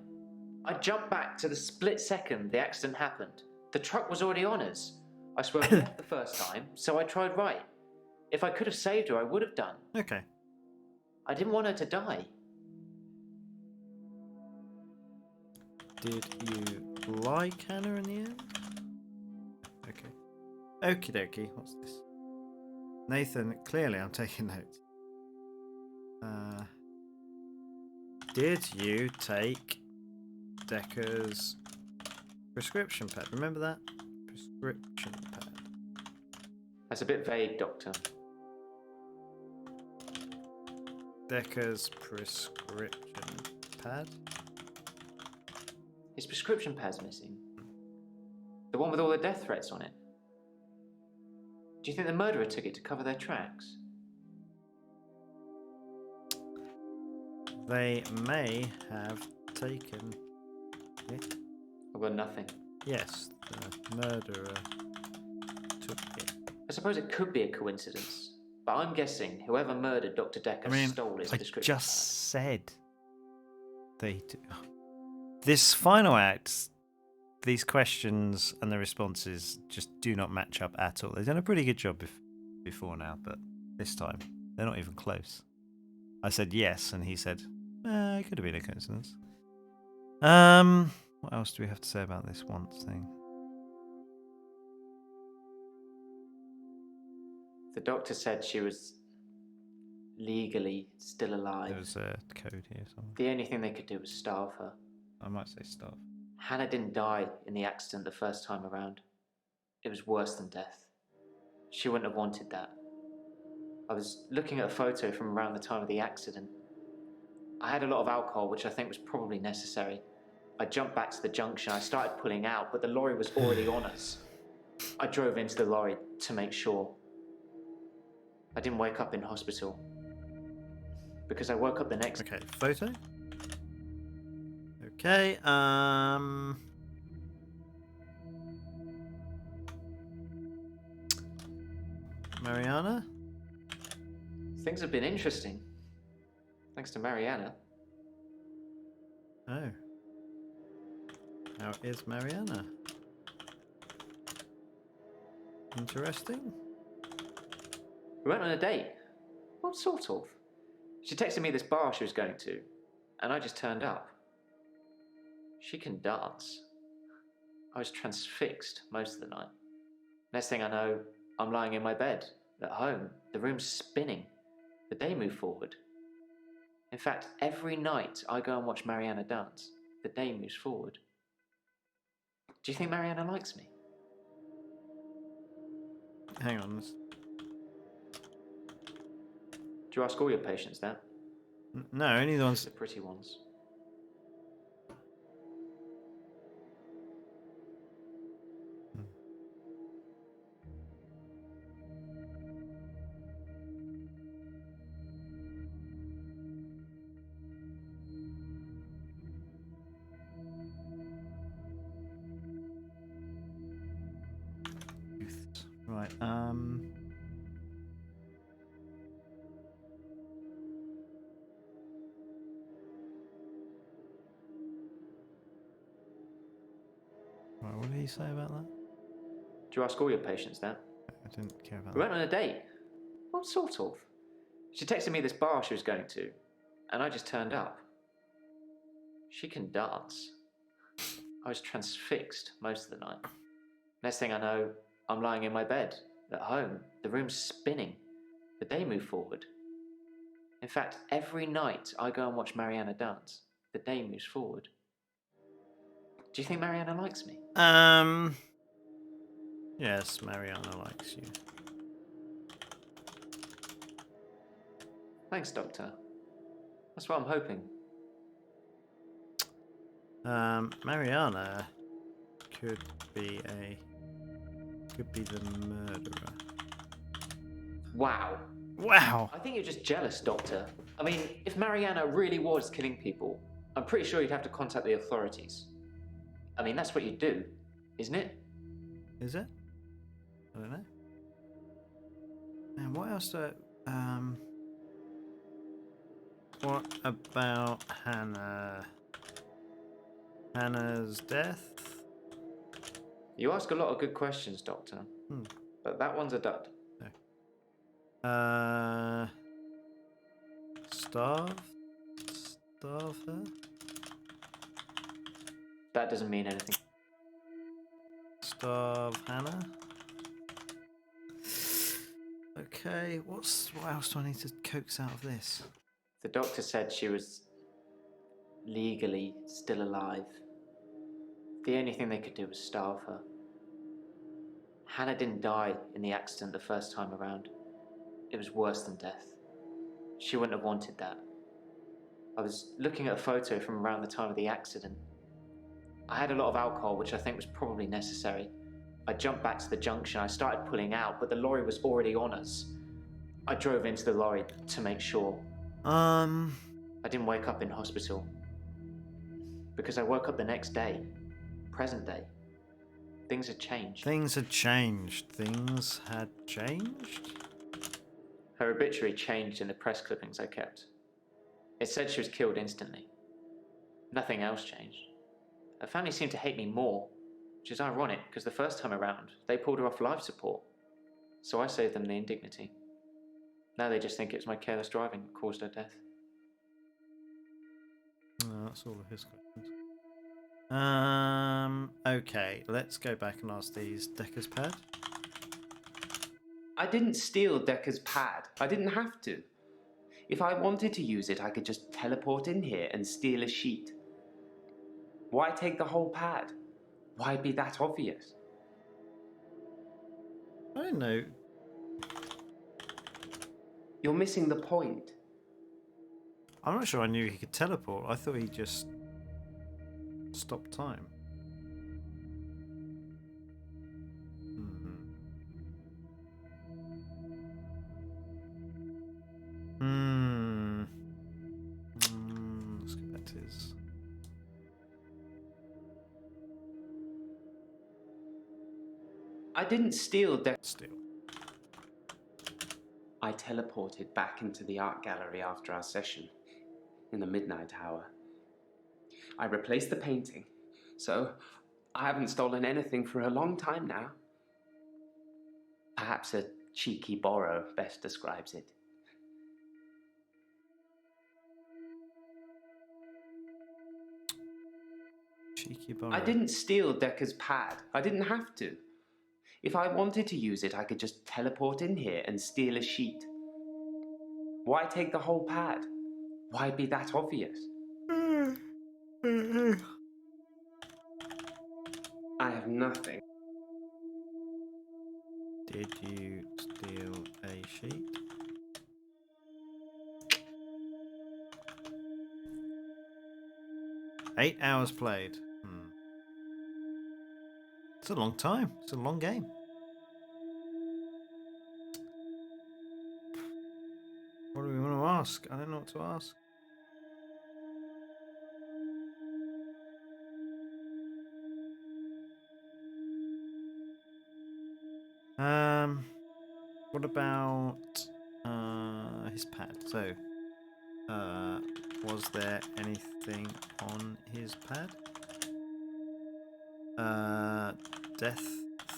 I jumped back to the split second the accident happened. The truck was already on us. I swerved left the first time, so I tried right. If I could have saved her, I would have done. Okay. I didn't want her to die. Did you like Hannah in the end? Okay. Okie dokie. What's this? Nathan, clearly I'm taking notes. Did you take Dekker's prescription pad? Remember that? Prescription pad. That's a bit vague, Doctor. Dekker's prescription pad? His prescription pad's missing. The one with all the death threats on it. Do you think the murderer took it to cover their tracks? They may have taken it. I've got nothing. Yes, the murderer took it. I suppose it could be a coincidence, but I'm guessing whoever murdered Dr. Dekker stole his I prescription just pad. said they do. This final act, these questions and the responses just do not match up at all. They've done a pretty good job before now, but this time they're not even close. I said yes, and he said, it could have been a coincidence. What else do we have to say about this once thing? The doctor said she was legally still alive. There was a code here somewhere. The only thing they could do was starve her. I might say starve. Hannah didn't die in the accident the first time around. It was worse than death. She wouldn't have wanted that. I was looking at a photo from around the time of the accident. I had a lot of alcohol, which I think was probably necessary. I jumped back to the junction. I started pulling out, but the lorry was already on us. I drove into the lorry to make sure. I didn't wake up in hospital. Because I woke up the next... Okay, photo. Okay, Mariana? Things have been interesting. Thanks to Mariana. Oh. How is Mariana? Interesting. We went on a date. Well, sort of. She texted me this bar she was going to, and I just turned up. She can dance. I was transfixed most of the night. Next thing I know, I'm lying in my bed, at home. The room's spinning. The day moved forward. In fact, every night I go and watch Mariana dance, the day moves forward. Do you think Mariana likes me? Hang on. Do you ask all your patients that? No, only the ones... The pretty ones. Right, Right, what did he say about that? Do you ask all your patients that? I didn't care about We that. went on a date. Well, sort of. She texted me this bar she was going to, and I just turned up. She can dance. I was transfixed most of the night. Next thing I know, I'm lying in my bed, at home. The room's spinning. The day moved forward. In fact, every night I go and watch Mariana dance, the day moves forward. Do you think Mariana likes me? Yes, Mariana likes you. Thanks, Doctor. That's what I'm hoping. Mariana could be the murderer. Wow. Wow! I think you're just jealous, Doctor. I mean, if Mariana really was killing people, I'm pretty sure you'd have to contact the authorities. I mean, that's what you do, isn't it? Is it? I don't know. And what else do I... What about Hannah? Hannah's death? You ask a lot of good questions, Doctor. But that one's a dud. Starve her? That doesn't mean anything. Starve Hannah? Okay, what else do I need to coax out of this? The doctor said she was legally still alive. The only thing they could do was starve her. Hannah didn't die in the accident the first time around. It was worse than death. She wouldn't have wanted that. I was looking at a photo from around the time of the accident. I had a lot of alcohol, which I think was probably necessary. I jumped back to the junction. I started pulling out, but the lorry was already on us. I drove into the lorry to make sure. I didn't wake up in hospital. Because I woke up the next day. Present day. Things had changed. Things had changed. Things had changed? Her obituary changed in the press clippings I kept. It said she was killed instantly. Nothing else changed. Her family seemed to hate me more, which is ironic because the first time around, they pulled her off life support. so I saved them the indignity. Now they just think it's my careless driving that caused her death. No, that's all of his questions. Okay, let's go back and ask these. Dekker's pad. I didn't steal Dekker's pad. I didn't have to. If I wanted to use it, I could just teleport in here and steal a sheet. Why take the whole pad? Why be that obvious? I don't know. You're missing the point. I'm not sure I knew he could teleport. I thought he just stopped time. Let's go back to his. I didn't steal Dekker. Steal. I teleported back into the art gallery after our session, in the midnight hour. I replaced the painting, so I haven't stolen anything for a long time now. Perhaps a cheeky borrow best describes it. Cheeky borrow. I didn't steal Dekker's pad. I didn't have to. If I wanted to use it, I could just teleport in here and steal a sheet. Why take the whole pad? Why be that obvious? I have nothing. Did you steal a sheet? Eight hours played. It's a long time. It's a long game. What do we want to ask? I don't know what to ask. What about his pad? So, was there anything on his pad? Death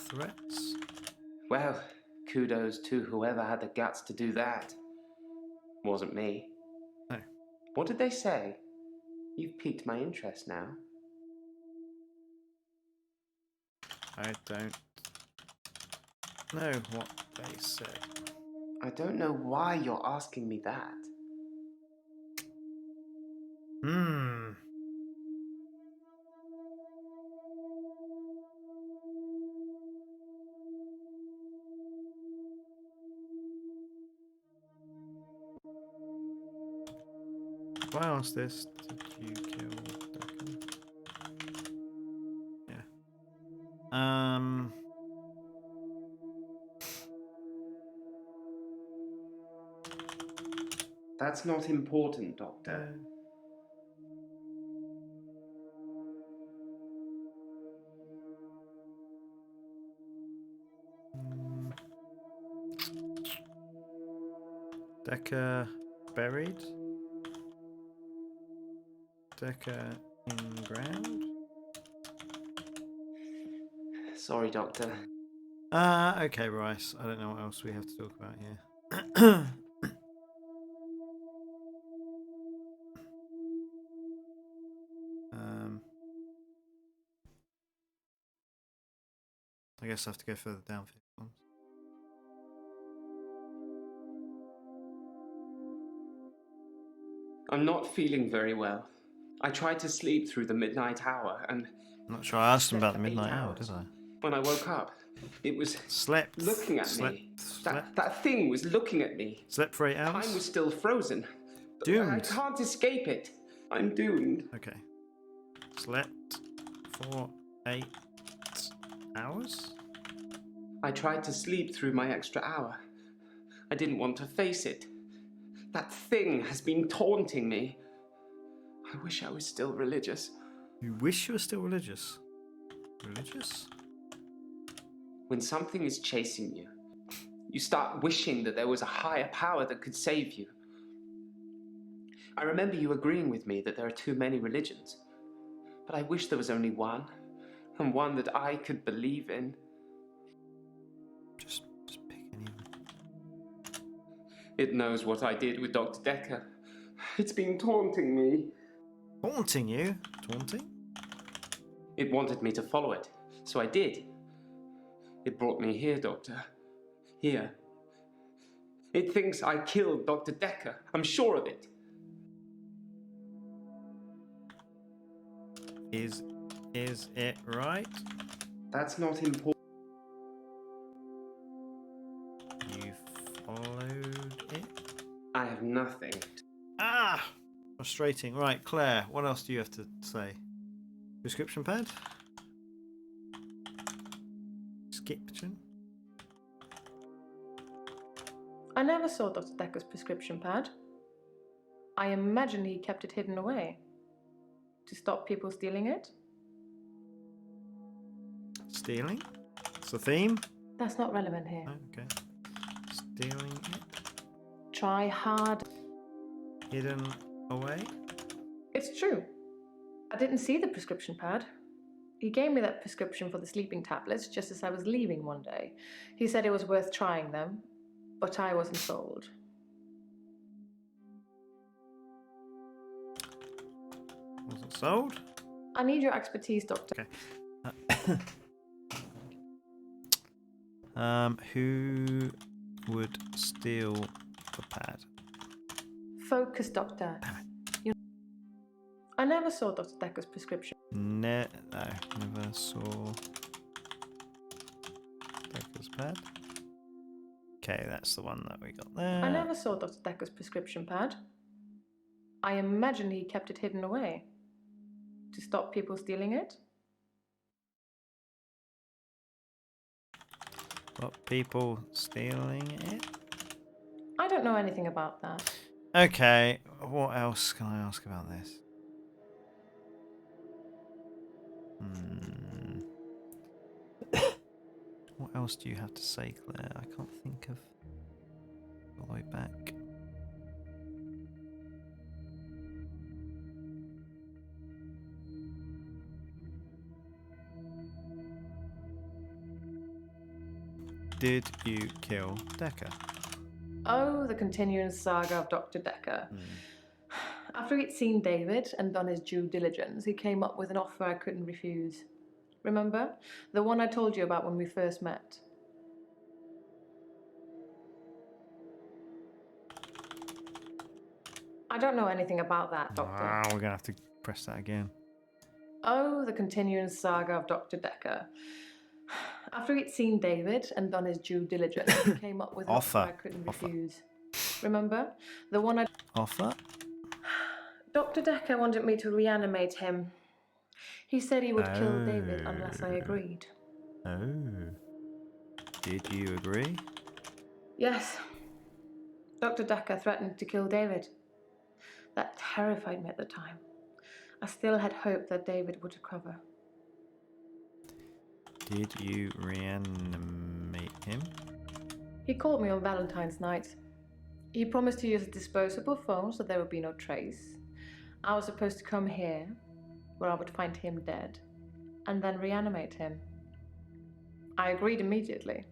threats? Well, kudos to whoever had the guts to do that. Wasn't me. No. What did they say? You've piqued my interest now. I don't know what they say. I don't know why you're asking me that. If I ask this, did you kill Dekker? Yeah. That's not important, Doctor. Dekker buried? Dekker in ground? Sorry, Doctor. Okay, Rice. I don't know what else we have to talk about here. I guess I have to go further down for this one. I'm not feeling very well. I tried to sleep through the midnight hour and... I'm not sure I asked him about the midnight hour, hours. did I? When I woke up, it was looking at me. That thing was looking at me. Slept for 8 hours? Time was still frozen. Doomed. I can't escape it. I'm doomed. Okay. Slept for 8 hours? I tried to sleep through my extra hour. I didn't want to face it. That thing has been taunting me. I wish I was still religious. You wish you were still religious? Religious? When something is chasing you, you start wishing that there was a higher power that could save you. I remember you agreeing with me that there are too many religions. But I wish there was only one, and one that I could believe in. Just pick any It knows what I did with Dr. Dekker. It's been taunting me. Taunting you? Taunting? It wanted me to follow it, so I did. It brought me here, Doctor. Here. It thinks I killed Dr. Dekker. I'm sure of it. Is it right? That's not important. You followed it? I have nothing. Ah! Frustrating. Right, Claire, what else do you have to say? Prescription pad? Skipton? I never saw Dr. Dekker's prescription pad. I imagine he kept it hidden away to stop people stealing it. Stealing? It's the theme? That's not relevant here. Oh, okay. Stealing it? Try hard. Hidden away? It's true. I didn't see the prescription pad. He gave me that prescription for the sleeping tablets just as I was leaving one day. He said it was worth trying them, but I wasn't sold. Wasn't sold? I need your expertise, Doctor. Okay. Who would steal the pad? Focus, Doctor. I never saw Dr. Dekker's prescription. No, never saw Dekker's pad. Okay, that's the one that we got there. I never saw Dr. Dekker's prescription pad. I imagine he kept it hidden away to stop people stealing it. What, people stealing it? I don't know anything about that. Okay, what else can I ask about this? What else do you have to say, Claire? I can't think of all the way back. Did you kill Dekker? Oh, the continuing saga of Dr. Dekker. After he'd seen David and done his due diligence, he came up with an offer I couldn't refuse. Remember? The one I told you about when we first met. I don't know anything about that, Doctor. Ah, we're going to have to press that again. Oh, the continuing saga of Dr. Dekker. After he'd seen David and done his due diligence, he came up with an offer I couldn't refuse. Remember? The one I... Offer? Dr. Dekker wanted me to reanimate him. He said he would kill David unless I agreed. Oh. Did you agree? Yes. Dr. Dekker threatened to kill David. That terrified me at the time. I still had hope that David would recover. Did you reanimate him? He called me on Valentine's night. He promised to use a disposable phone so there would be no trace. I was supposed to come here, where I would find him dead, and then reanimate him. I agreed immediately.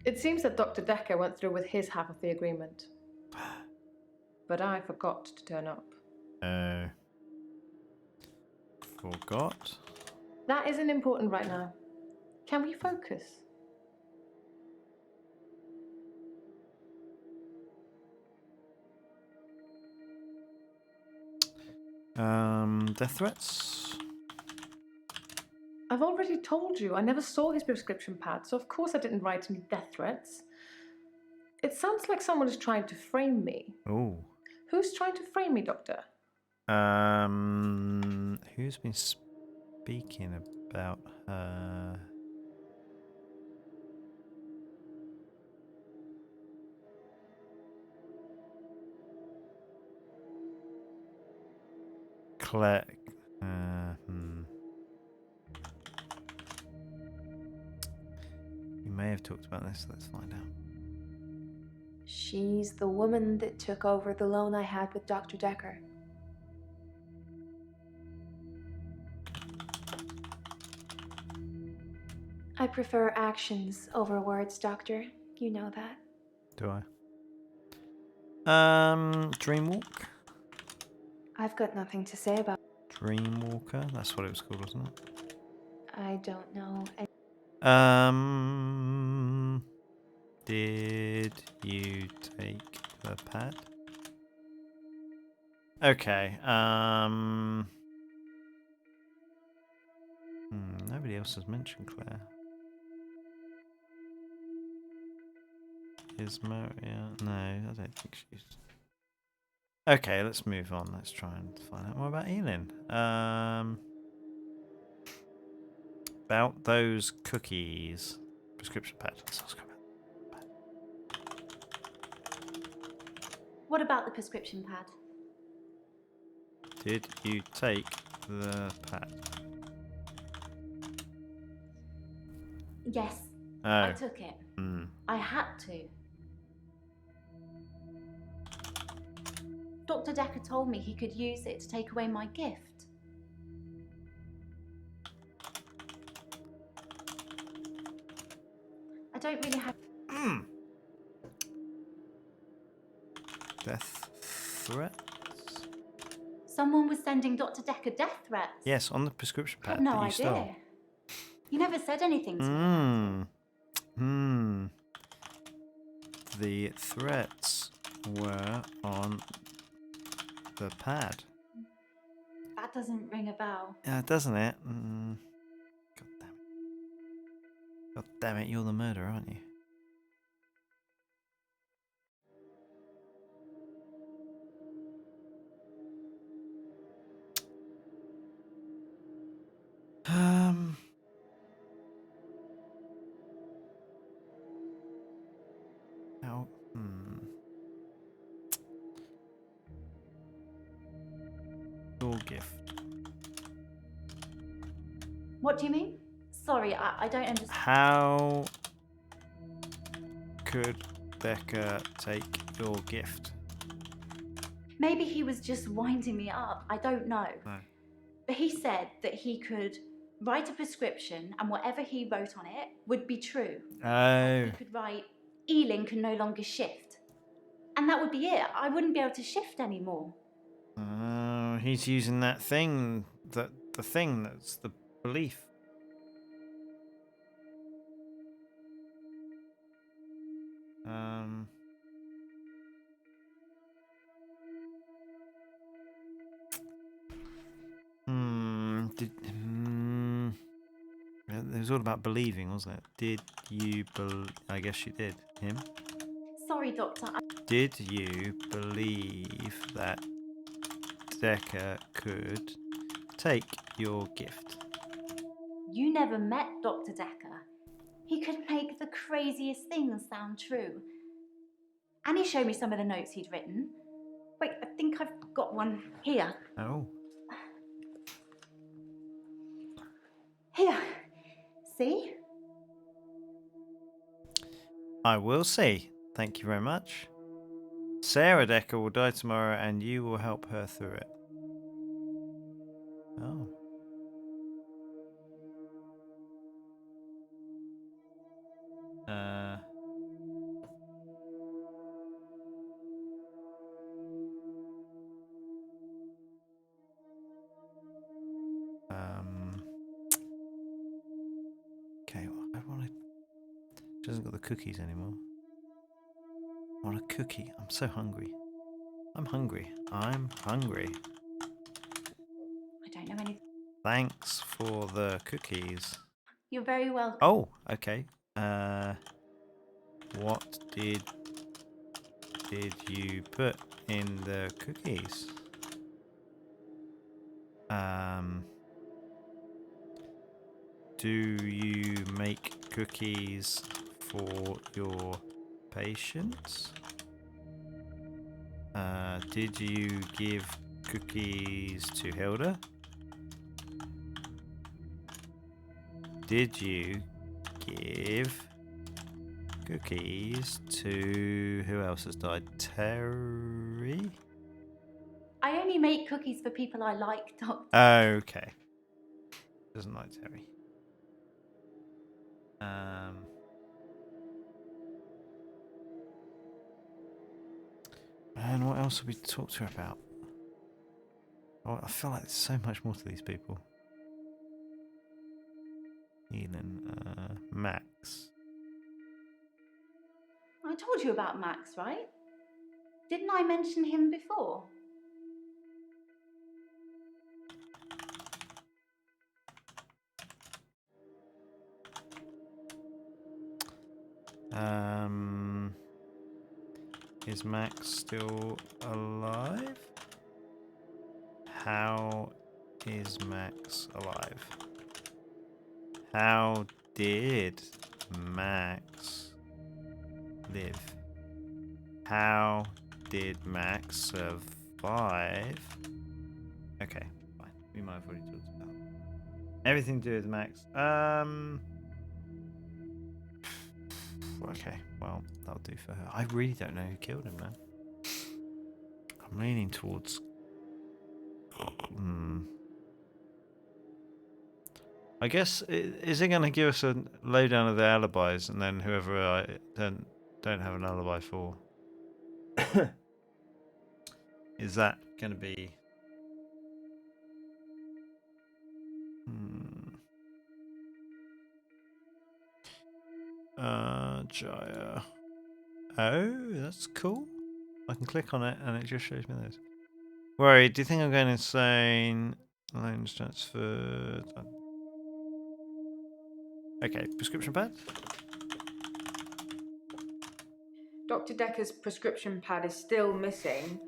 It seems that Dr. Dekker went through with his half of the agreement. But I forgot to turn up. Forgot? That isn't important right now. Can we focus? Death threats? I've already told you, I never saw his prescription pad, so of course I didn't write any death threats. It sounds like someone is trying to frame me. Oh. Who's trying to frame me, Doctor? Who's been speaking about her? Claire. You may have talked about this. Let's find out. She's the woman that took over the loan I had with Dr. Dekker. I prefer actions over words, Doctor. You know that. Do I? Dreamwalk? I've got nothing to say about. Dreamwalker? That's what it was called, wasn't it? I don't know. Did you take the pad? Okay, nobody else has mentioned Claire. Is Maria? No, I don't think she's... Okay, let's move on. Let's try and find out more about Elin. About those cookies. Prescription pad. Let's ask her about. What about the prescription pad? Did you take the pad? Yes, Oh. I took it. Hmm. I had to. Dr. Dekker told me he could use it to take away my gift. I don't really have... Death threats? Someone was sending Dr. Dekker death threats. Yes, on the prescription I pad had no that you idea. stole. You never said anything to me. The threats were on the pad. That doesn't ring a bell. Yeah, doesn't it? God damn it. God damn it, you're the murderer, aren't you? How? Your gift. What do you mean? Sorry, I don't understand. How could Dekker take your gift? Maybe he was just winding me up. I don't know. No. But he said that he could write a prescription and whatever he wrote on it would be true. Oh. He could write, Elin can no longer shift. And that would be it. I wouldn't be able to shift anymore. Oh, he's using that thing, the thing that's the belief. It was all about believing, wasn't it? Did you I guess you did. Him? Sorry, Doctor. Did you believe that Dekker could take your gift? You never met Dr. Dekker. He could make the craziest things sound true. And he showed me some of the notes he'd written. Wait, I think I've got one here. Oh. Here. See? I will see. Thank you very much. Sarah Dekker will die tomorrow and you will help her through it. Oh. Okay, well, I want to... She hasn't got the cookies anymore. I want a cookie. I'm so hungry. I'm hungry. I'm hungry. I don't know anything. Thanks for the cookies. You're very welcome. Oh, okay. What did you put in the cookies? Do you make cookies for your patients? Did you give cookies to Hilda? Did you give cookies to... Who else has died? Terry? I only make cookies for people I like, Doctor. Okay. Doesn't like Terry. then what else have we talked to her about? Oh, I feel like there's so much more to these people. Elin, Max. I told you about Max, right? Didn't I mention him before? Is Max still alive? How is Max alive? How did Max live? How did Max survive? Okay, fine. We might have already talked about everything to do with Max. Okay, well, that'll do for her. I really don't know who killed him now. I'm leaning towards. I guess is it going to give us a lowdown of the alibis, and then whoever I don't have an alibi for, is that going to be? Jaya. Oh, that's cool. I can click on it and it just shows me this. Worried, do you think I'm going insane? Loans transferred. Okay, prescription pad? Dr. Dekker's prescription pad is still missing.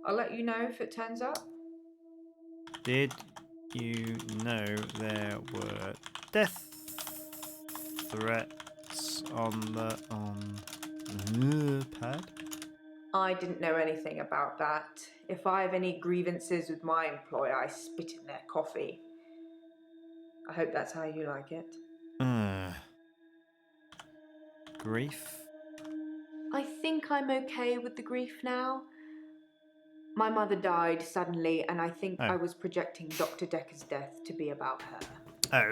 I'll let you know if it turns up. Did you know there were death threats on the pad? I didn't know anything about that. If I have any grievances with my employer, I spit in their coffee. I hope that's how you like it. Grief? I think I'm okay with the grief now. My mother died suddenly, and I think I was projecting Dr. Dekker's death to be about her.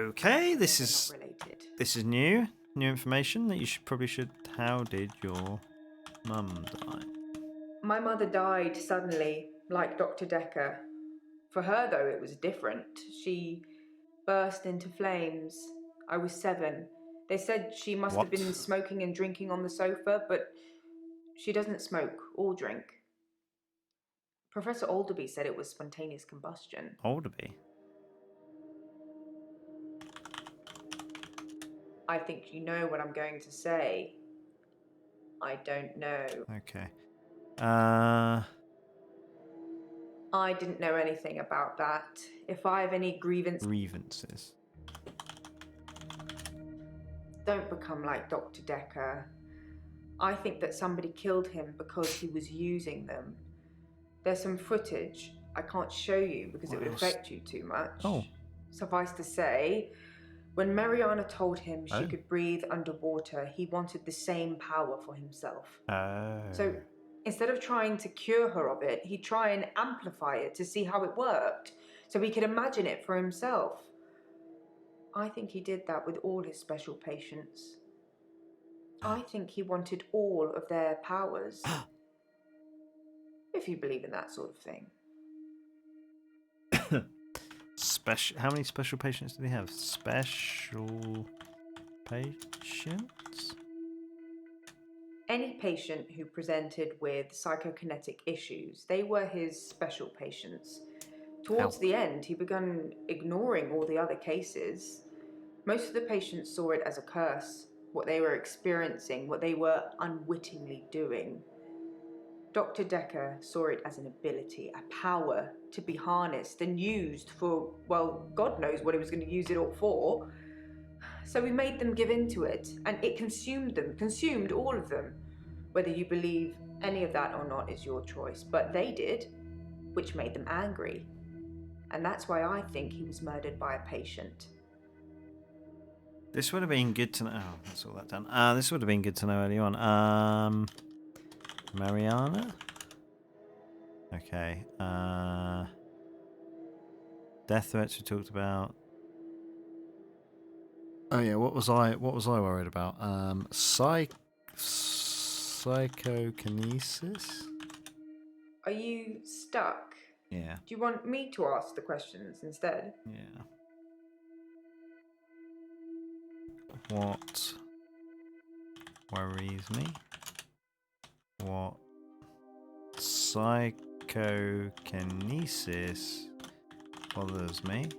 Okay, this is not related. This is new information that you probably should. How did your mum die? My mother died suddenly, like Dr. Dekker. For her, though, it was different. She burst into flames. I was 7. They said she must have been smoking and drinking on the sofa, but she doesn't smoke or drink. Professor Alderby said it was spontaneous combustion. Alderby? I think you know what I'm going to say. I don't know. Okay. I didn't know anything about that. If I have any grievances. Don't become like Dr. Dekker. I think that somebody killed him because he was using them. There's some footage I can't show you because it would affect you too much. Oh. Suffice to say, when Mariana told him she could breathe underwater, he wanted the same power for himself. So instead of trying to cure her of it, he'd try and amplify it to see how it worked, so he could imagine it for himself. I think he did that with all his special patients. I think he wanted all of their powers. If you believe in that sort of thing. How many special patients do they have? Special patients? Any patient who presented with psychokinetic issues, they were his special patients. Towards the end, he began ignoring all the other cases. Most of the patients saw it as a curse, what they were experiencing, what they were unwittingly doing. Dr. Dekker saw it as an ability, a power to be harnessed and used for, well, God knows what he was going to use it all for. So he made them give in to it, and it consumed them, consumed all of them. Whether you believe any of that or not is your choice, but they did, which made them angry. And that's why I think he was murdered by a patient. This would have been good to know. Oh, that's all that done. This would have been good to know early on. Mariana? Okay. Death threats we talked about. Oh yeah, what was I worried about? Psychokinesis? Are you stuck? Yeah. Do you want me to ask the questions instead? Yeah. What worries me? What psychokinesis bothers me?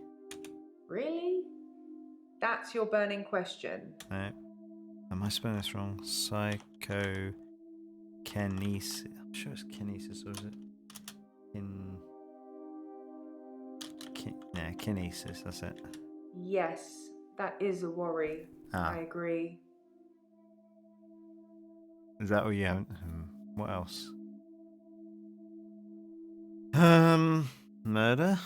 Really? That's your burning question? No. Am I spelling this wrong? Psychokinesis. I'm sure it's kinesis, or is it? Kinesis, that's it. Yes, that is a worry. Ah. I agree. Is that all you haven't? What else? Murder?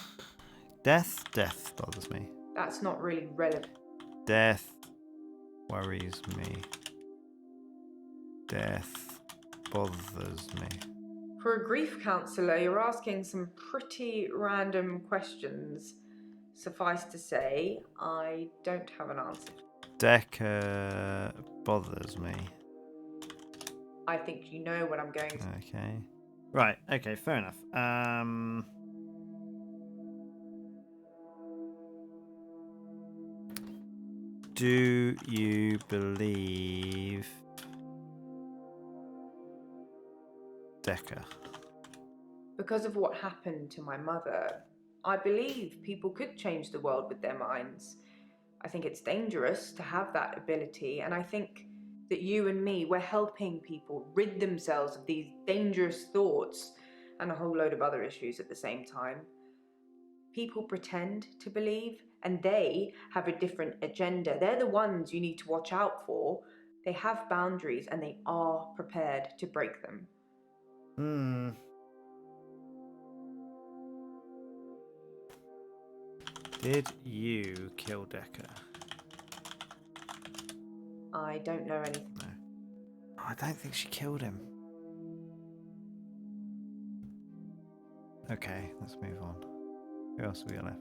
Death? Death bothers me. That's not really relevant. Death worries me. Death bothers me. For a grief counsellor, you're asking some pretty random questions. Suffice to say, I don't have an answer. Dekker bothers me. I think you know what I'm going to. Okay. Right, okay, fair enough. Do you believe Dekker? Because of what happened to my mother, I believe people could change the world with their minds. I think it's dangerous to have that ability, and I think that you and me, we're helping people rid themselves of these dangerous thoughts and a whole load of other issues at the same time. People pretend to believe, and they have a different agenda. They're the ones you need to watch out for. They have boundaries, and they are prepared to break them. Did you kill Dekker? I don't know anything. No. I don't think she killed him. Okay, let's move on. Who else have we got left?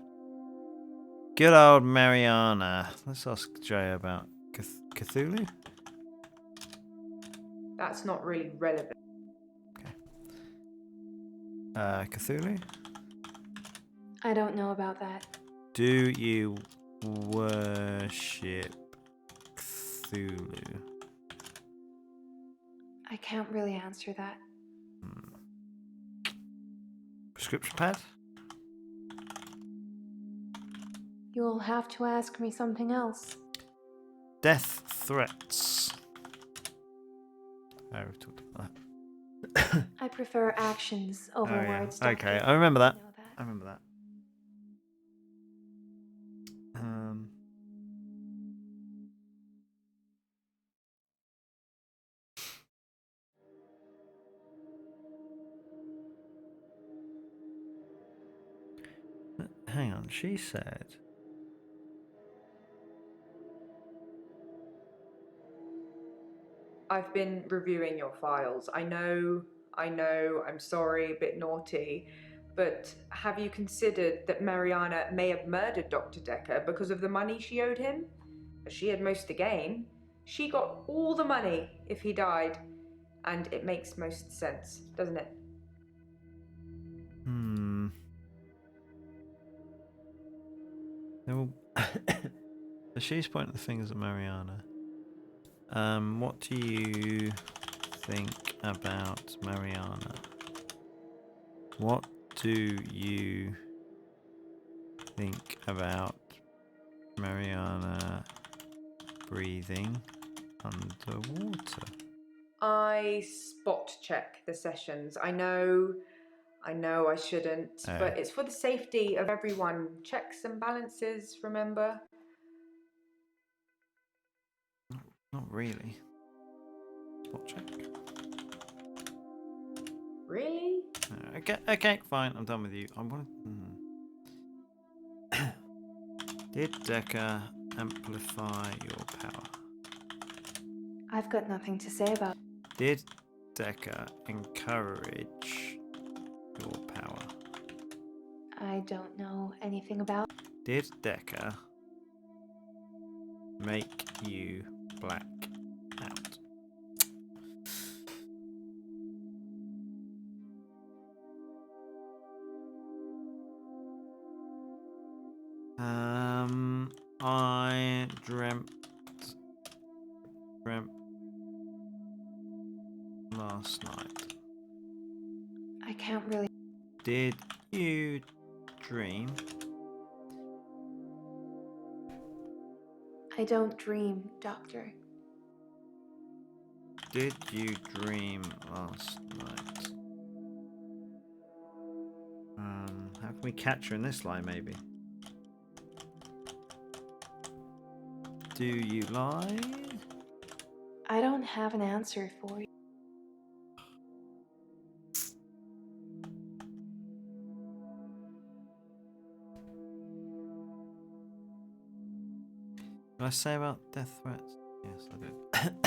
Good old Mariana. Let's ask Jay about Cthulhu. That's not really relevant. Okay. Cthulhu? I don't know about that. Do you worship Cthulhu? I can't really answer that. Prescription pad? You'll have to ask me something else. Death threats. Oh, we've talked about that. I prefer actions over words. Okay, Doctor. I remember that. You know that. I remember that. Hang on, she said. I've been reviewing your files. I know, I'm sorry, a bit naughty, but have you considered that Mariana may have murdered Dr. Dekker because of the money she owed him? She had most to gain. She got all the money if he died, and it makes most sense, doesn't it? So she's pointing the fingers at Mariana. What do you think about Mariana? What do you think about Mariana breathing underwater? I spot check the sessions. I know I shouldn't, but it's for the safety of everyone. Checks and balances, remember? Not really. Spot check. Really? Okay, fine. I'm done with you. I want. Did Dekker amplify your power? I've got nothing to say about it. Did Dekker encourage your power? I don't know anything about it. Did Dekker make you black out? I dreamt last night. I can't really. Did you dream? I don't dream, Doctor. Did you dream last night? How can we catch her in this line, maybe? Do you lie? I don't have an answer for you. Did I say about death threats? Yes, I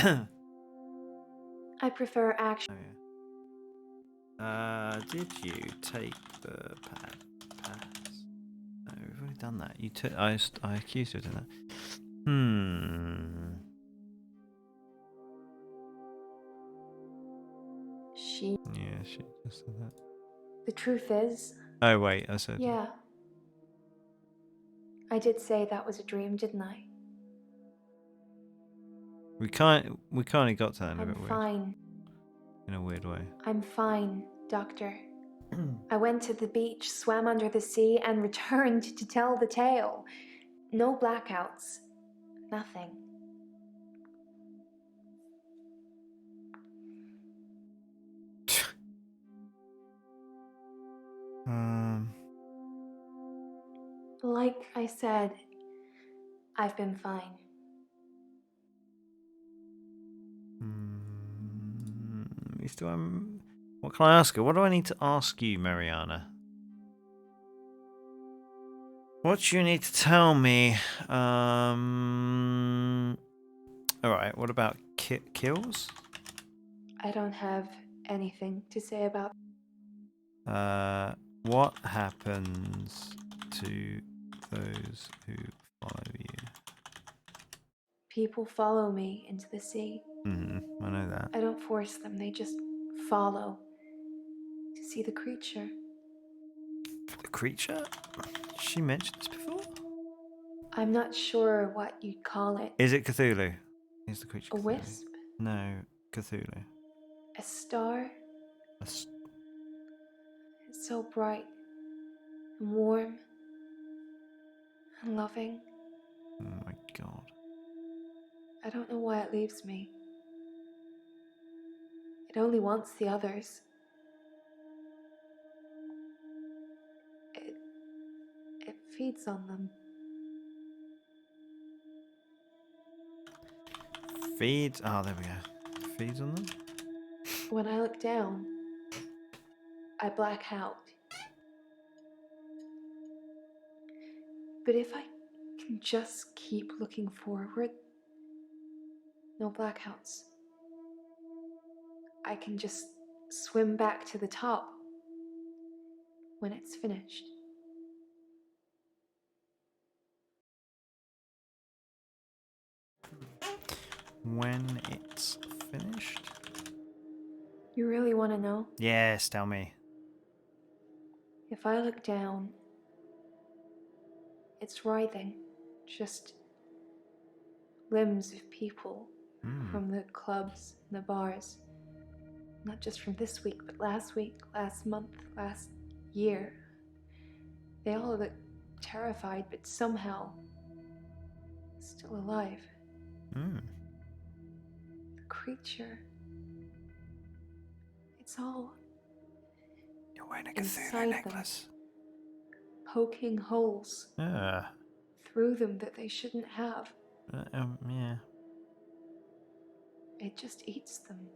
did. I prefer action. Oh, yeah. Did you take the pass? No, we've already done that. You took. I accused you of doing that. Yeah, she just said that. The truth is. Oh wait, I said. Yeah. I did say that was a dream, didn't I? We kind of got to that in a I'm bit weird. fine. In a weird way. I'm fine, Doctor. I went to the beach, swam under the sea, and returned to tell the tale. No blackouts. Nothing. Like I said, I've been fine. What can I ask her? What do I need to ask you, Mariana? What do you need to tell me? Alright, what about kills? I don't have anything to say about. What happens to those who follow you? People follow me into the sea. I know that. I don't force them, they just follow to see the creature. The creature? She mentioned this before? I'm not sure what you'd call it. Is it Cthulhu? Is the creature A Cthulhu? wisp? No, Cthulhu. A star? It's so bright and warm and loving. Oh my god. I don't know why it leaves me. It only wants the others. It feeds on them. Feeds. Oh, there we go. Feeds on them? When I look down, I black out. But if I can just keep looking forward, no blackouts. I can just swim back to the top when it's finished. When it's finished? You really want to know? Yes, tell me. If I look down, it's writhing, just limbs of people from the clubs and the bars. Not just from this week, but last week, last month, last year. They all look terrified, but somehow still alive. The creature. It's all You're wearing a inside Cthulhu necklace. them, poking holes through them that they shouldn't have. Yeah. It just eats them.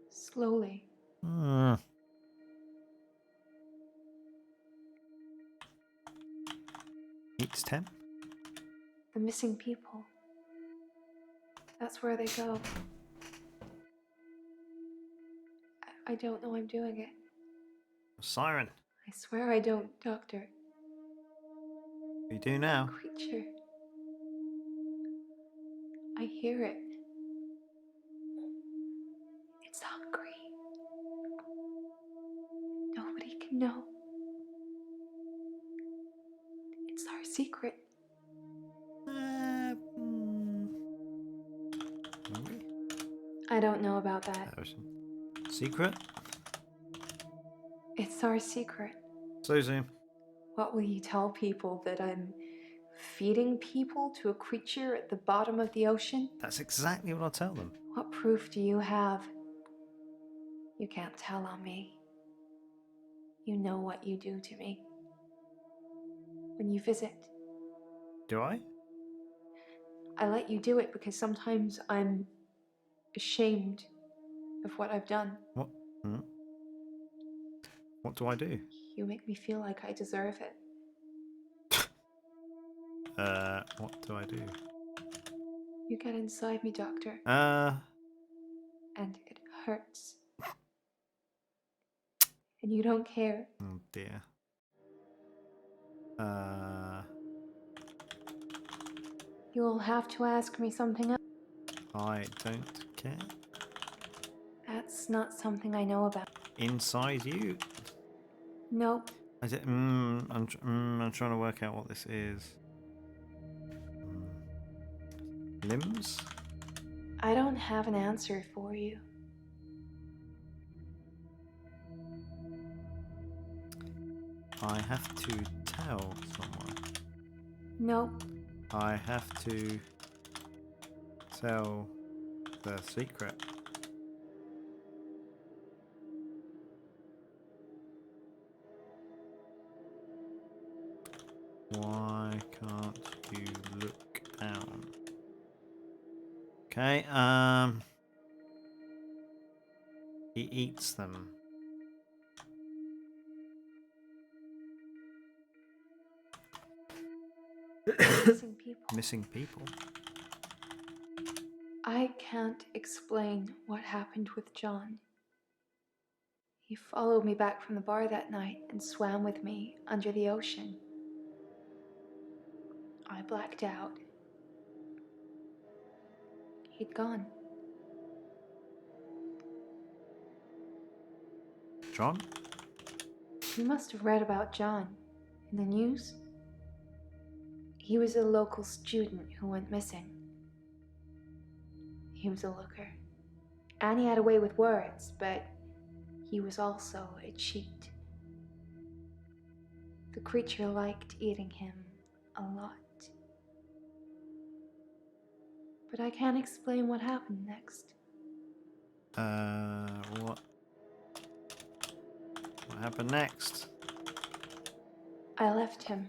Slowly. Eats 10? The missing people. That's where they go. I don't know I'm doing it. Siren. I swear I don't, Doctor. You do now. Creature. I hear it. It's hungry. Nobody can know. secret. Maybe? I don't know about that. Secret? It's our secret. So soon. What will you tell people, that I'm feeding people to a creature at the bottom of the ocean? That's exactly what I'll tell them. What proof do you have? You can't tell on me. You know what you do to me. When you visit, Do I? I let you do it because sometimes I'm ashamed of what I've done. What? Hmm? What do I do? You make me feel like I deserve it. What do I do? You get inside me, Doctor, and it hurts. And you don't care. Oh dear. You'll have to ask me something else. I don't care. That's not something I know about. Inside you? No, I did, I'm trying to work out what this is. Limbs? I don't have an answer for you. I have to tell someone. No, I have to tell the secret. Why can't you look down? Okay, he eats them. missing people. Missing people? I can't explain what happened with John. He followed me back from the bar that night and swam with me under the ocean. I blacked out. He'd gone. John? You must have read about John in the news. He was a local student who went missing. He was a looker. And he had a way with words, but he was also a cheat. The creature liked eating him a lot. But I can't explain what happened next. What? What happened next? I left him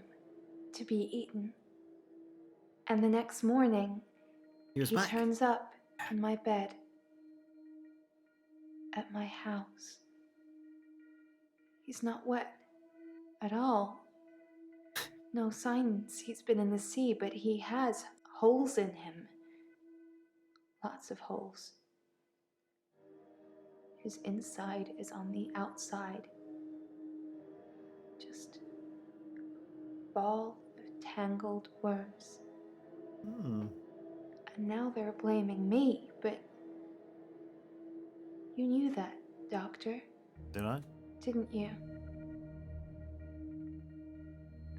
to be eaten. And the next morning, He was he back. turns up in my bed at my house. He's not wet at all. No signs he's been in the sea, but he has holes in him. Lots of holes. His inside is on the outside. Just a ball of tangled worms. Hmm. And now they're blaming me, but you knew that, Doctor, Did I? didn't you?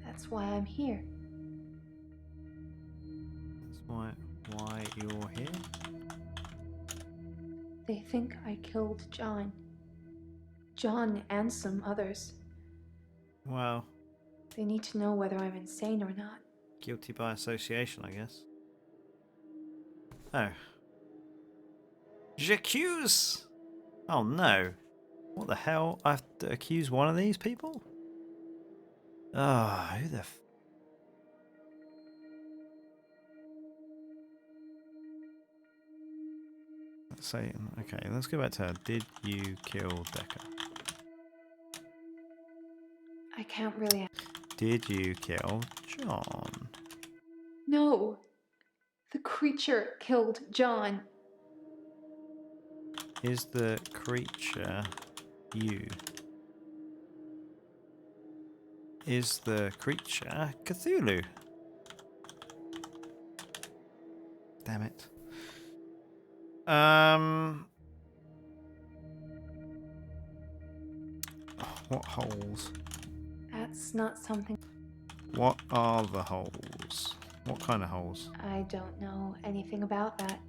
That's why I'm here. That's why you're here? They think I killed John. John and some others. Well, They need to know whether I'm insane or not. guilty by association, I guess. Oh. J'accuse! Oh no. What the hell? I have to accuse one of these people? Ah, who the f... Let's say, okay, let's go back to her. Did you kill Dekker? I can't really. Did you kill John? No! The creature killed John. Is the creature you? Is the creature Cthulhu? Damn it. What holes? That's not something. What are the holes? What kind of holes? I don't know anything about that.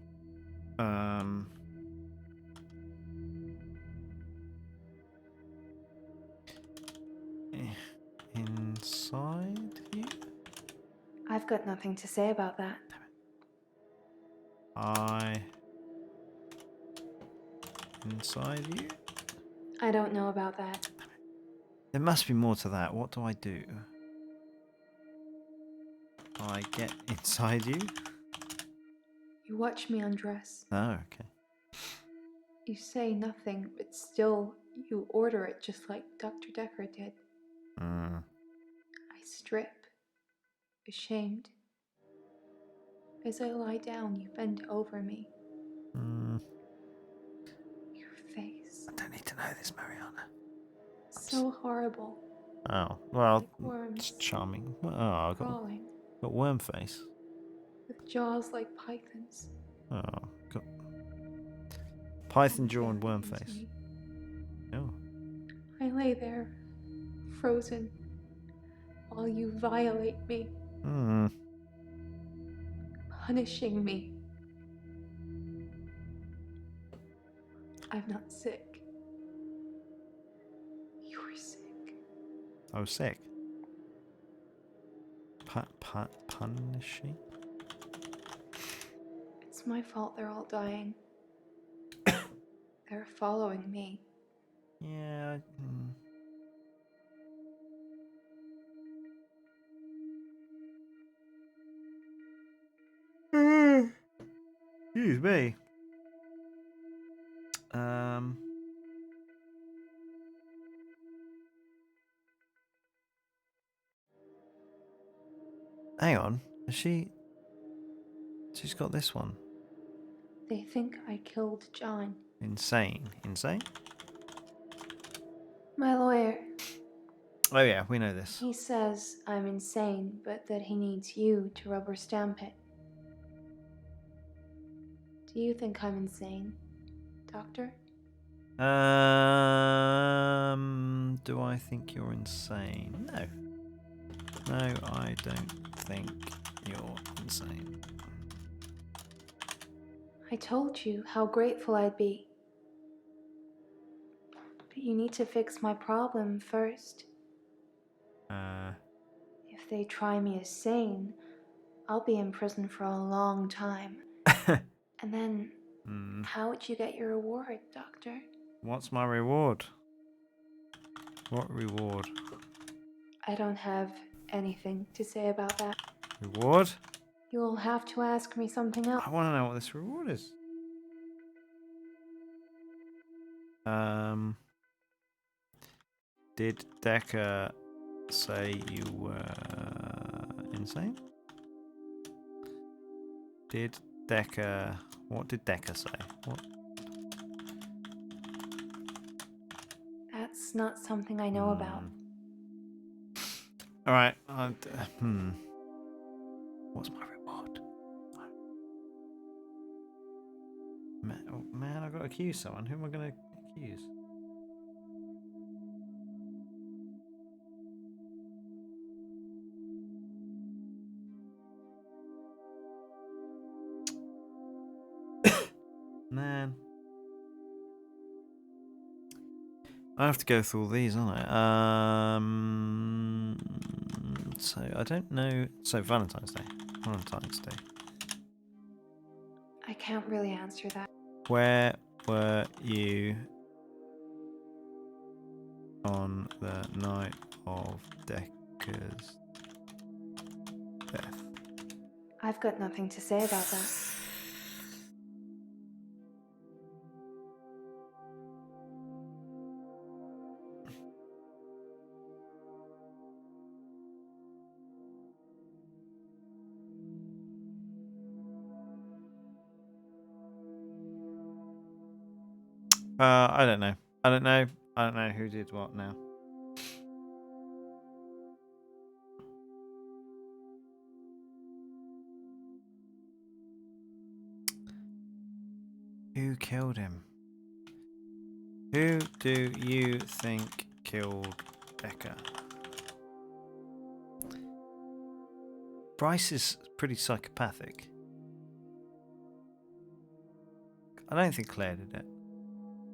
Inside you? I've got nothing to say about that. Inside you? I don't know about that. There must be more to that. What do I do? I get inside you? You watch me undress. Oh, okay. You say nothing, but still you order it just like Dr. Dekker did. Mm. I strip, ashamed. As I lie down, you bend over me. Mm. Your face. I don't need to know this, Mariana. So horrible. Oh, well, Like worms. it's charming. Oh, I've Crawling. got worm face. With jaws like pythons. Oh, got python Don't jaw and say worm anything to face. me. Oh. I lay there, frozen, while you violate me, Hmm. punishing me. I'm not sick. You're sick. I was sick. Punishing? It's my fault they're all dying. They're following me. Yeah. Excuse me. Hang on. She's got this one. They think I killed John. Insane. Insane? My lawyer. Oh yeah, we know this. He says I'm insane, but that he needs you to rubber stamp it. Do you think I'm insane, Doctor? Do I think you're insane? No. No, I don't think you're insane. I told you how grateful I'd be. But you need to fix my problem first. If they try me as sane, I'll be in prison for a long time. And then, how would you get your reward, Doctor? What's my reward? What reward? I don't have anything to say about that. Reward? You'll have to ask me something else. I want to know what this reward is. Did Dekker say you were insane? Did Dekker... What did Dekker say? What? That's not something I know about. Alright. What's my reward? Man, I've got to accuse someone. Who am I going to accuse? Man. I have to go through all these, aren't I? So, I don't know... So, Valentine's Day. Valentine's Day. I can't really answer that. Where were you on the night of Dekker's death? I've got nothing to say about that. I don't know. I don't know who did what now. Who killed him? Who do you think killed Dekker? Bryce is pretty psychopathic. I don't think Claire did it.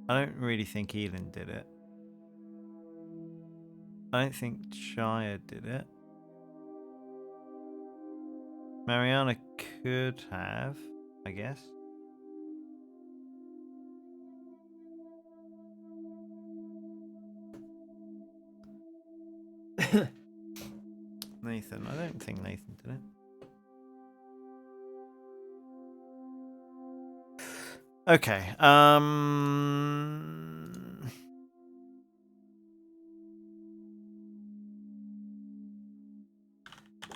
I don't really think Elin did it. I don't think Shia did it. Mariana could have, I guess. Nathan, I don't think Nathan did it. Okay,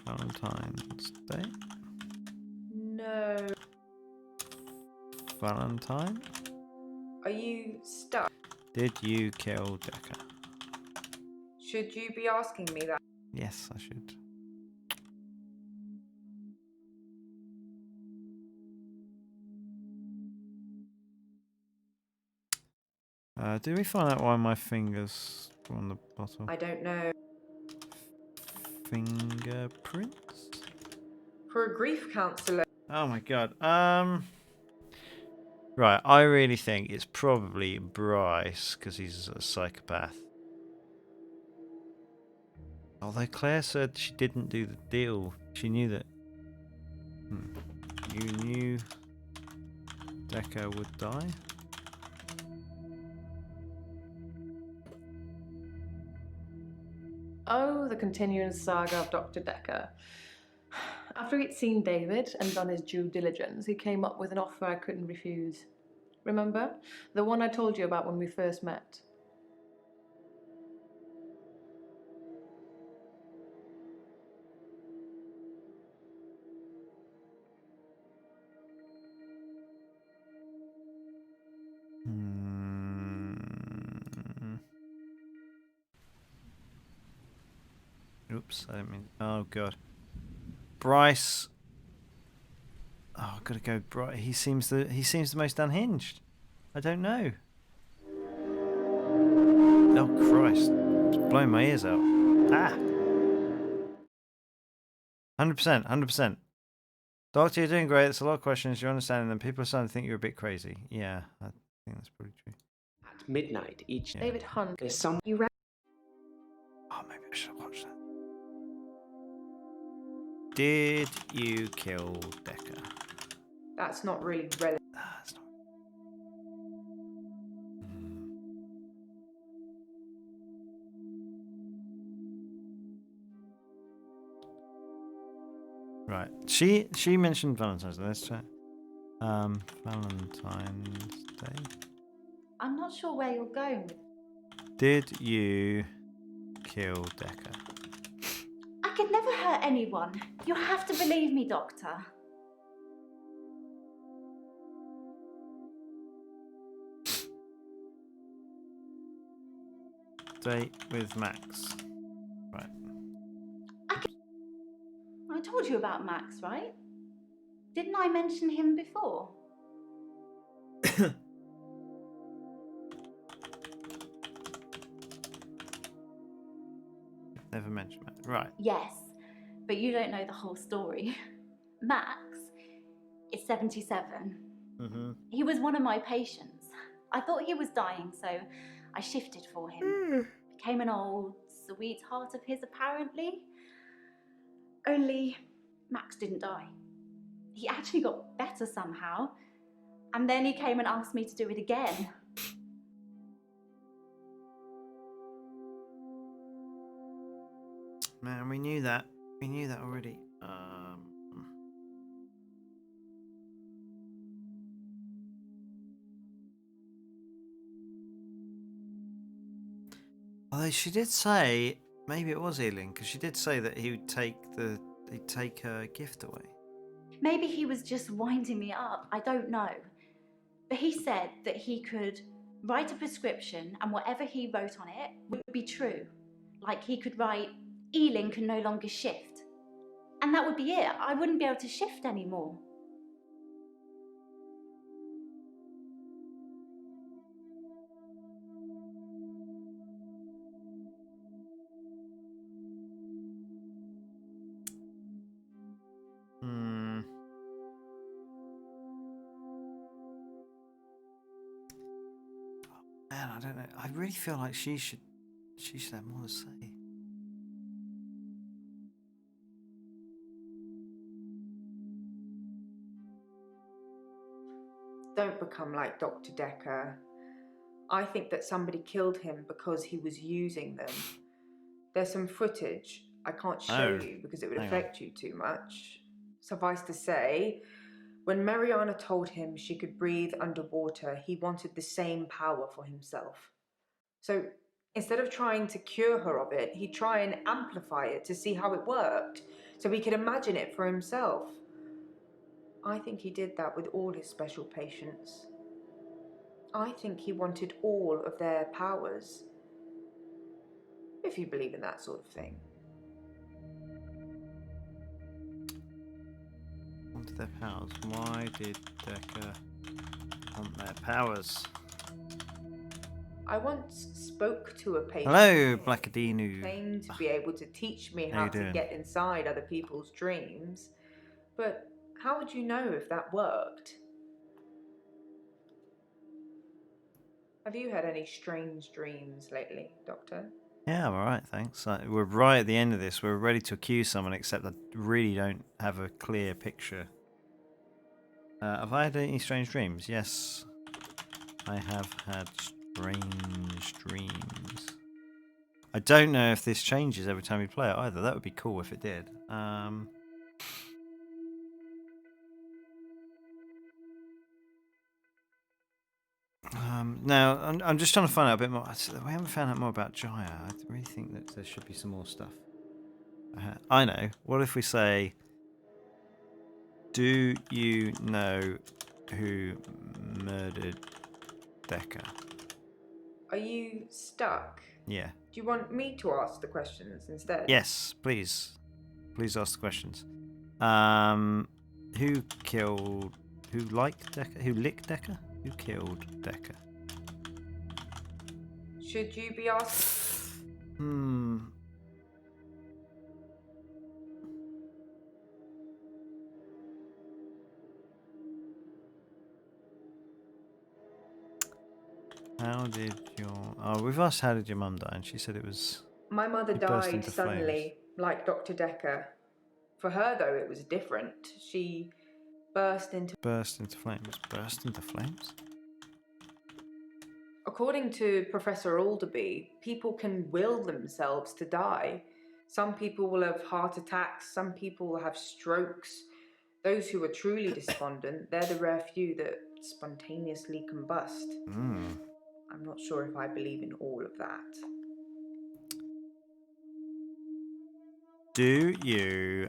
Valentine's Day? No. Valentine? Are you stuck? Did you kill Dekker? Should you be asking me that? Yes, I should. Did we find out why my fingers were on the bottle? I don't know. Fingerprints? For a grief counsellor. Oh my god. Right, I really think it's probably Bryce, because he's a psychopath. Although Claire said she didn't do the deal. She knew that... You knew Dekker would die? Oh, the continuing saga of Dr. Dekker. After he'd seen David and done his due diligence, he came up with an offer I couldn't refuse. Remember? The one I told you about when we first met. Oops, I didn't mean... Oh god. Bryce... Oh, I've got to go Bryce. He seems the most unhinged. I don't know. Oh Christ. It's blowing my ears out. Ah! 100%, 100%. Doctor, you're doing great. There's a lot of questions. You're understanding them. People are starting to think you're a bit crazy. Yeah, I think that's pretty true. At midnight each day, David Hunt. there's some... You ran. Oh, maybe I should have watched that. Did you kill Dekker? That's not really relevant. Ah, it's not. Right. She mentioned Valentine's Day. Let's try. Valentine's Day. I'm not sure where you're going with. Did you kill Dekker? I could never hurt anyone. You have to believe me, Doctor. Date with Max. Right. I told you about Max, right? Didn't I mention him before? Never mentioned Max. Right. Yes, but you don't know the whole story. Max is 77. Mm-hmm. He was one of my patients. I thought he was dying, so I shifted for him. Became an old sweetheart of his, apparently. Only Max didn't die. He actually got better somehow. And then he came and asked me to do it again. Man, we knew that. We knew that already. Although she did say maybe it was Elin, because she did say that he'd take her gift away. Maybe he was just winding me up. I don't know. But he said that he could write a prescription and whatever he wrote on it would be true. Like he could write, Elin can no longer shift. And that would be it. I wouldn't be able to shift anymore. Man, I don't know. I really feel like she should have more to say. Don't become like Dr. Dekker. I think that somebody killed him because he was using them. There's some footage I can't show you because it would affect you too much. Suffice to say, when Mariana told him she could breathe underwater, he wanted the same power for himself. So instead of trying to cure her of it, he'd try and amplify it to see how it worked, so he could imagine it for himself. I think he did that with all his special patients. I think he wanted all of their powers. If you believe in that sort of thing. Wanted their powers. Why did Dekker want their powers? I once spoke to a patient. Hello, who Blackadinu. claimed to be able to teach me How how you to doing? get inside other people's dreams. But how would you know if that worked? Have you had any strange dreams lately, Doctor? Yeah, I'm alright, thanks. We're right at the end of this. We're ready to accuse someone, except I really don't have a clear picture. Have I had any strange dreams? Yes, I have had strange dreams. I don't know if this changes every time you play it either. That would be cool if it did. Now, I'm just trying to find out a bit more. We haven't found out more about Jaya. I really think that there should be some more stuff. I know. What if we say, do you know who murdered Dekker? Are you stuck? Yeah. Do you want me to ask the questions instead? Yes, please. Please ask the questions. Who killed... Who liked Dekker? Who licked Dekker? Who killed Dekker? Should you be asking? How did your... Oh, we've asked how did your mum die, and she said it was... My mother It burst died into suddenly, like Dr. Dekker. For her, though, it was different. She burst into... Burst into flames. Burst into flames? According to Professor Alderby, people can will themselves to die. Some people will have heart attacks, some people will have strokes. Those who are truly despondent, they're the rare few that spontaneously combust. I'm not sure if I believe in all of that. Do you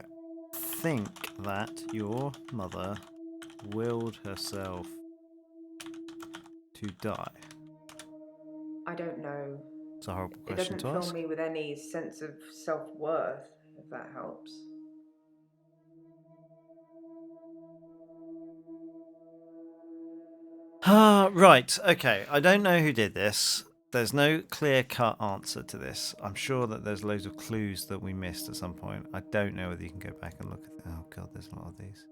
think that your mother willed herself to die? I don't know. It's a horrible It question doesn't to fill ask. me with any sense of self-worth, if that helps. Right, okay. I don't know who did this. There's no clear-cut answer to this. I'm sure that there's loads of clues that we missed at some point. I don't know whether you can go back and look at... Oh, God, there's a lot of these.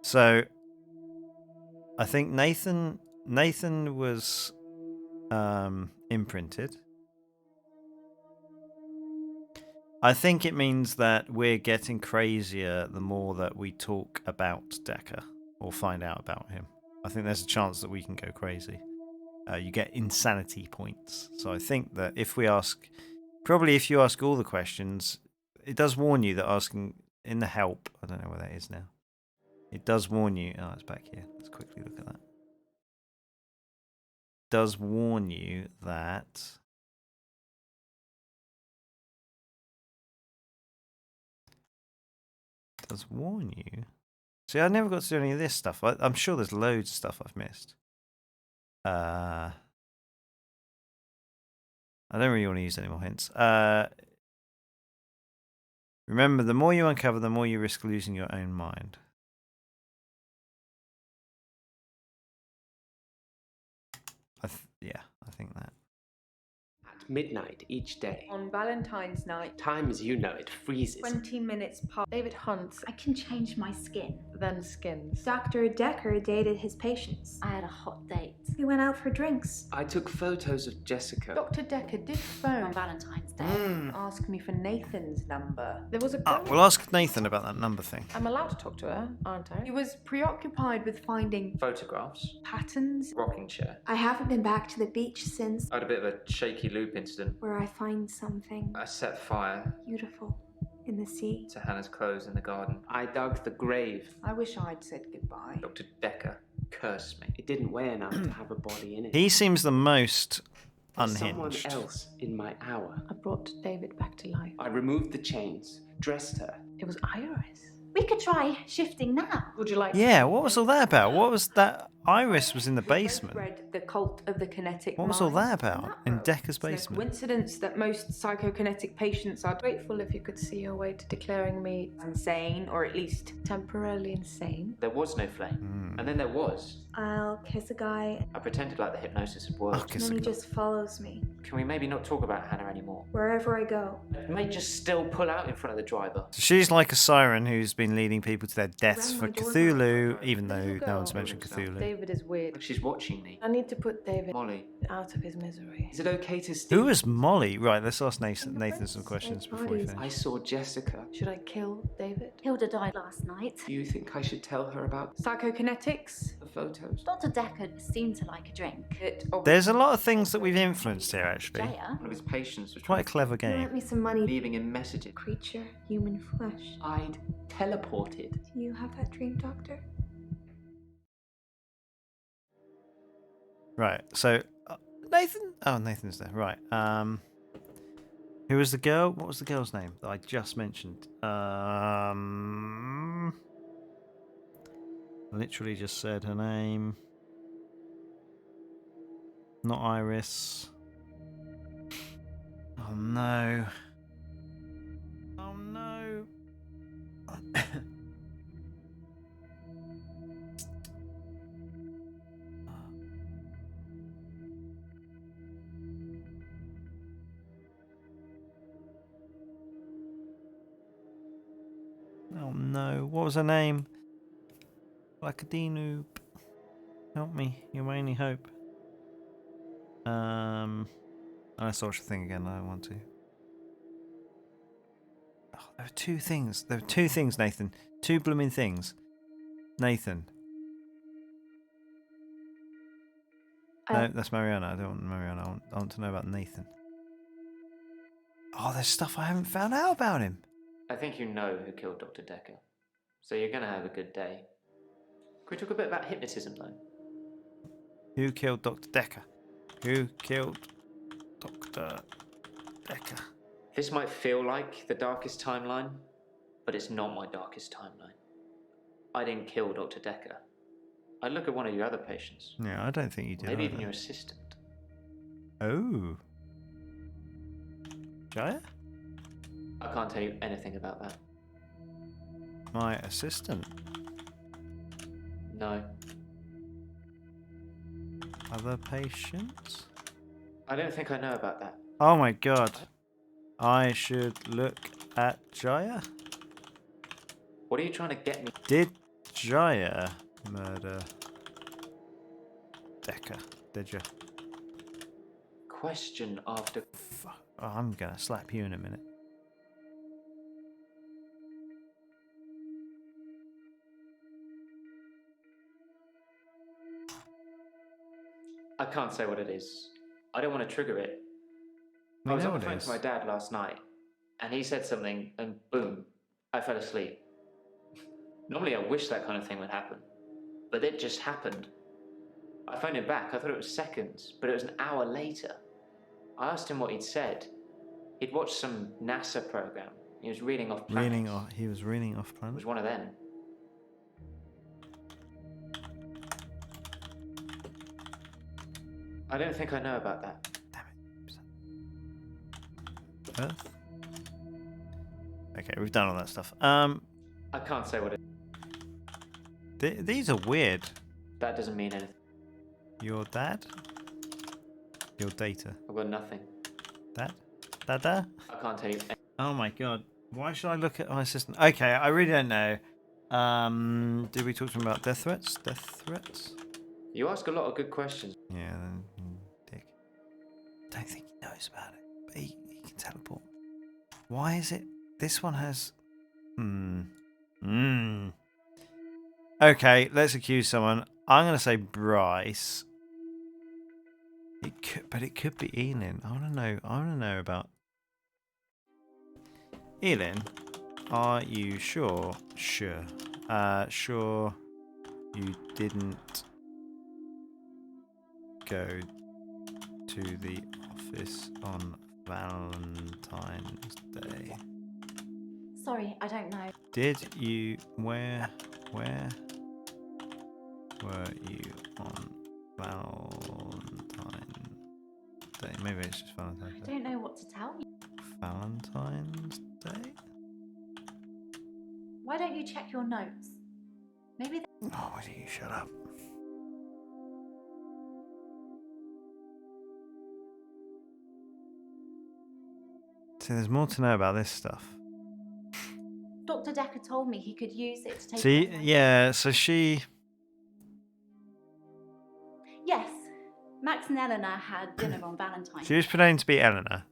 So, I think Nathan was imprinted. I think it means that we're getting crazier the more that we talk about Dekker or find out about him. I think there's a chance that we can go crazy. You get insanity points. So I think that if you ask all the questions, it does warn you that asking in the help, I don't know where that is now. It does warn you. Oh, it's back here. Let's quickly look at that. It does warn you that... does warn you. See, I never got to do any of this stuff. I'm sure there's loads of stuff I've missed. I don't really want to use any more hints. Remember, the more you uncover, the more you risk losing your own mind. Yeah, I think that. midnight each day. On Valentine's night, Time as you know it freezes. 20 minutes past. David hunts, I can change my skin. then skins. Dr. Dekker dated his patients. I had a hot date. We went out for drinks. I took photos of Jessica. Dr. Dekker did phone On Valentine's Day. and ask me for Nathan's number. There was a Ah, girl. we'll ask Nathan about that number thing. I'm allowed to talk to her, aren't I? He was preoccupied with finding Photographs, patterns. rocking chair. I haven't been back to the beach since, I had a bit of a shaky loop incident. where I find something I set fire beautiful in the sea. to Hannah's clothes in the garden. I dug the grave. I wish I'd said goodbye. Dr. Dekker cursed me. It didn't weigh enough to have a body in it. He seems the most Someone unhinged. else in my hour. I brought David back to life. I removed the chains, dressed her. It was Iris. We could try shifting now. Would you like? Yeah, what was all that about? What was that? Iris was in the We both basement. read The Cult of the Kinetic What was all Mind. that about in Dekker's It's no basement? coincidence that most psychokinetic patients are Grateful if you could see your way to declaring me insane, or at least temporarily insane. There was no flame. Hmm. And then there was. I'll kiss a guy, I pretended like the hypnosis had I'll worked. kiss and then a he guy. just follows me Can we maybe not talk about Hannah anymore? wherever I go. I may just still pull out in front of the driver. So she's like a siren who's been leading people to their deaths Rang for my doorbell. Cthulhu, even though Little no one's girl. mentioned Cthulhu. David is weird. Like she's watching me. I need to put David Molly. out of his misery. Is it okay to steal? Who was Molly? Right, let's ask Nathan some questions before we bodies. I finish. saw Jessica. Should I kill David? Hilda died last night. Do you think I should tell her about psychokinetics. the photos? Dr. Dekker seemed to like a drink. It There's a lot of things that we've influenced here, actually. Jaya? One of his patients was Quite a clever You lent game. me some money. leaving him messages. Creature, human flesh. I'd teleported. Do you have that dream, Doctor? Right, so Nathan. Oh, Nathan's there. Right. Who was the girl? What was the girl's name that I just mentioned? Literally just said her name. Not Iris. Oh no. Oh no. Oh no. What was her name? Blackadinoop. Help me. You're my only hope. I saw the thing again. I don't want to. Oh, there are two things. There are two things, Nathan. Two blooming things. Nathan. No, that's Mariana. I don't want Mariana. I want to know about Nathan. Oh, there's stuff I haven't found out about him. I think you know who killed Dr. Dekker. So you're going to have a good day. Can we talk a bit about hypnotism, though? Who killed Dr. Dekker? Who killed Dr. Dekker? This might feel like the darkest timeline, but it's not my darkest timeline. I didn't kill Dr. Dekker. I look at one of your other patients. Yeah, I don't think you did. Maybe even either. your assistant. Oh. Jaya? I can't tell you anything about that. My assistant. No. Other patients? I don't think I know about that. Oh my god. I should look at Jaya? What are you trying to get me? Did Jaya murder Dekker? Did you? Question after... Fuck. Oh, I'm gonna slap you in a minute. I can't say what it is. I don't want to trigger it. We I was know on the what it phone is. to my dad last night, and he said something, and boom, I fell asleep. Normally I wish that kind of thing would happen, but it just happened. I phoned him back. I thought it was seconds, but it was an hour later. I asked him what he'd said. He'd watched some NASA program. He was reading off planets. He was reading off It planet. was one of them. I don't think I know about that. Earth? Okay, we've done all that stuff. I can't say what it... These are weird. That doesn't mean anything. Your dad? Your data. I've got nothing. Dad? Dada? I can't tell you. Oh my god. Why should I look at my assistant? Okay, I really don't know. Did we talk to him about death threats? Death threats? You ask a lot of good questions. Yeah, then dick. Don't think he knows about it, but he can teleport. Why is it? This one has. Okay, let's accuse someone. I'm gonna say Bryce. But it could be Elin. I wanna know. I wanna know about Elin. Are you sure? Sure. Sure. You didn't go to the office on Valentine's Day. Sorry, I don't know. Did you? Where were you on Valentine's Day? Maybe it's just Valentine's I Day. don't know what to tell you. Valentine's Day? Why don't you check your notes? Maybe Oh, why don't you shut up? See, there's more to know about this stuff. Dr. Dekker told me he could use it to take. See, away. yeah, so she. Yes, Max and Eleanor had dinner on Valentine's. She was pretending to be Eleanor.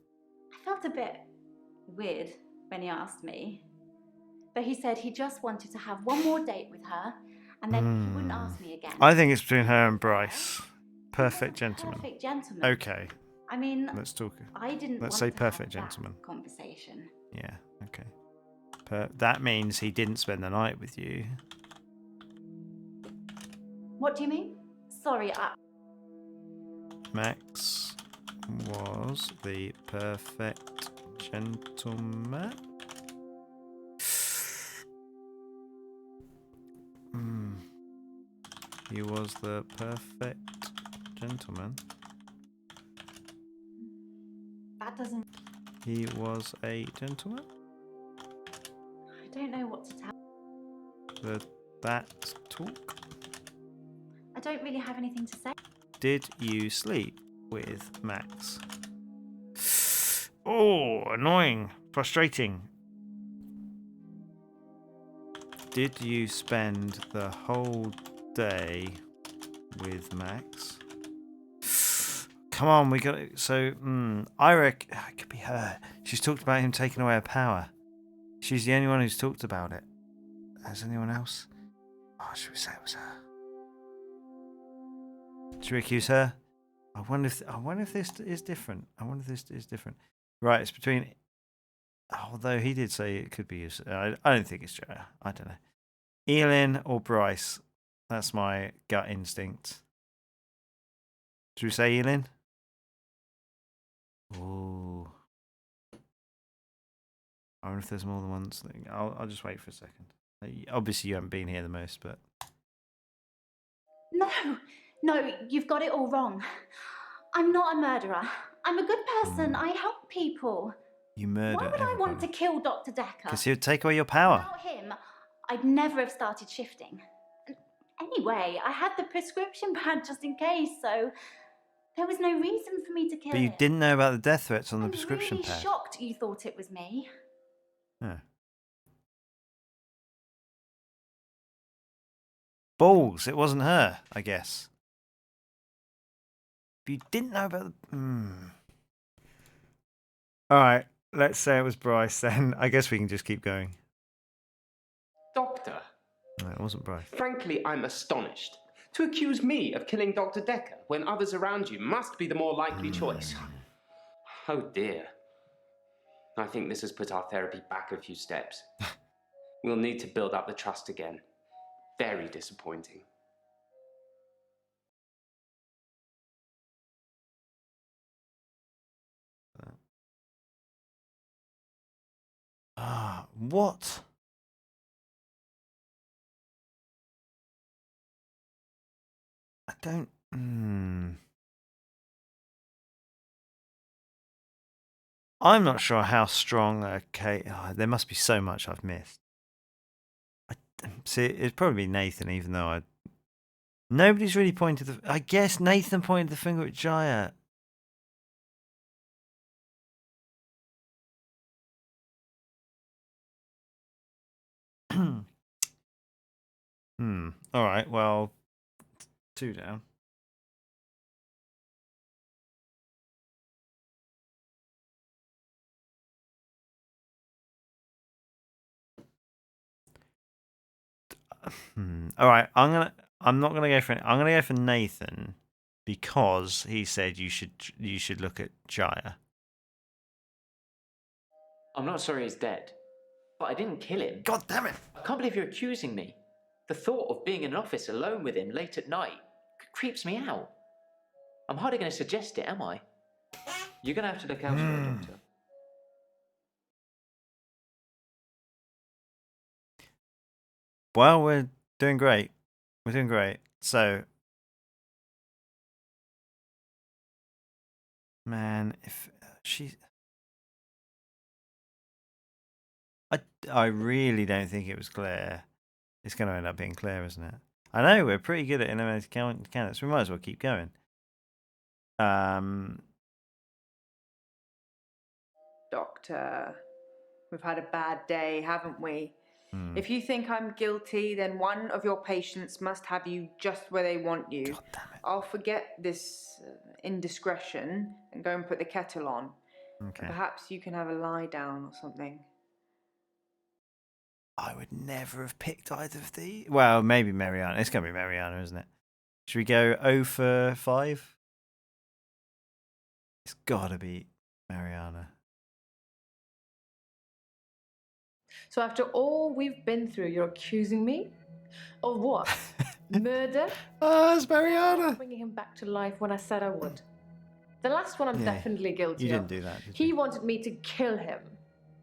I felt a bit weird when he asked me. But he said he just wanted to have one more date with her, and then he wouldn't ask me again. I think it's between her and Bryce. Perfect gentleman. Perfect gentleman. Okay, I mean, let's talk. I didn't. Let's want say to perfect have that gentleman. Conversation. Yeah, okay. That means he didn't spend the night with you. What do you mean? Sorry, Max was the perfect gentleman. He was the perfect gentleman. that doesn't. He was a gentleman. I don't know what to tell. That talk. I don't really have anything to say. Did you sleep with Max? Oh, annoying. Frustrating. Did you spend the whole day with Max? Come on, we got it. So, I reckon it could be her. She's talked about him taking away her power. She's the only one who's talked about it. Has anyone else? Oh, should we say it was her? Should we accuse her? I wonder if this is different. Right, it's between. Although he did say it could be. I don't think it's Joe. I don't know. Elin or Bryce. That's my gut instinct. Should we say Elin? Ooh. I wonder if there's more than one thing. I'll just wait for a second. Obviously, you haven't been here the most, but. No, you've got it all wrong. I'm not a murderer. I'm a good person. I help people. You murder Why would I want to kill Dr. Dekker? Because he would take away your power. Without him, I'd never have started shifting. Anyway, I had the prescription pad just in case, so there was no reason for me to kill But you him. didn't know about the death threats on the prescription I'm really pad. shocked you thought it was me. Yeah. Balls, it wasn't her, I guess. If you didn't know about the. Alright, let's say it was Bryce then. I guess we can just keep going. Doctor, No, it wasn't Bryce. frankly, I'm astonished. To accuse me of killing Dr. Dekker when others around you must be the more likely choice. Oh dear. I think this has put our therapy back a few steps. We'll need to build up the trust again. Very disappointing. What? I don't. I'm not sure how strong. Okay, there must be so much I've missed. See, it'd probably be Nathan, even though nobody's really pointed I guess Nathan pointed the finger at Jaya. Alright, well, 2 down. Alright, I'm not gonna go for I'm gonna go for Nathan because he said you should look at Jaya. I'm not sorry he's dead, but I didn't kill him. God damn it! I can't believe you're accusing me. The thought of being in an office alone with him late at night creeps me out. I'm hardly going to suggest it, am I? You're going to have to look elsewhere, Doctor. Well, we're doing great. We're doing great. So, man, if she, I really don't think it was Claire. It's going to end up being Claire, isn't it? I know we're pretty good at eliminating candidates. We might as well keep going. Doctor, we've had a bad day, haven't we? If you think I'm guilty, then one of your patients must have you just where they want you. God damn it. I'll forget this indiscretion and go and put the kettle on. Okay. Perhaps you can have a lie down or something. I would never have picked either of these. Well, maybe Mariana. It's going to be Mariana, isn't it? Should we go 0 for 5? It's got to be Mariana. So after all we've been through, you're accusing me of what? Murder? Oh, it's Mariana. Bringing him back to life when I said I would. The last one I'm definitely guilty You of. didn't do that, did He you? wanted me to kill him,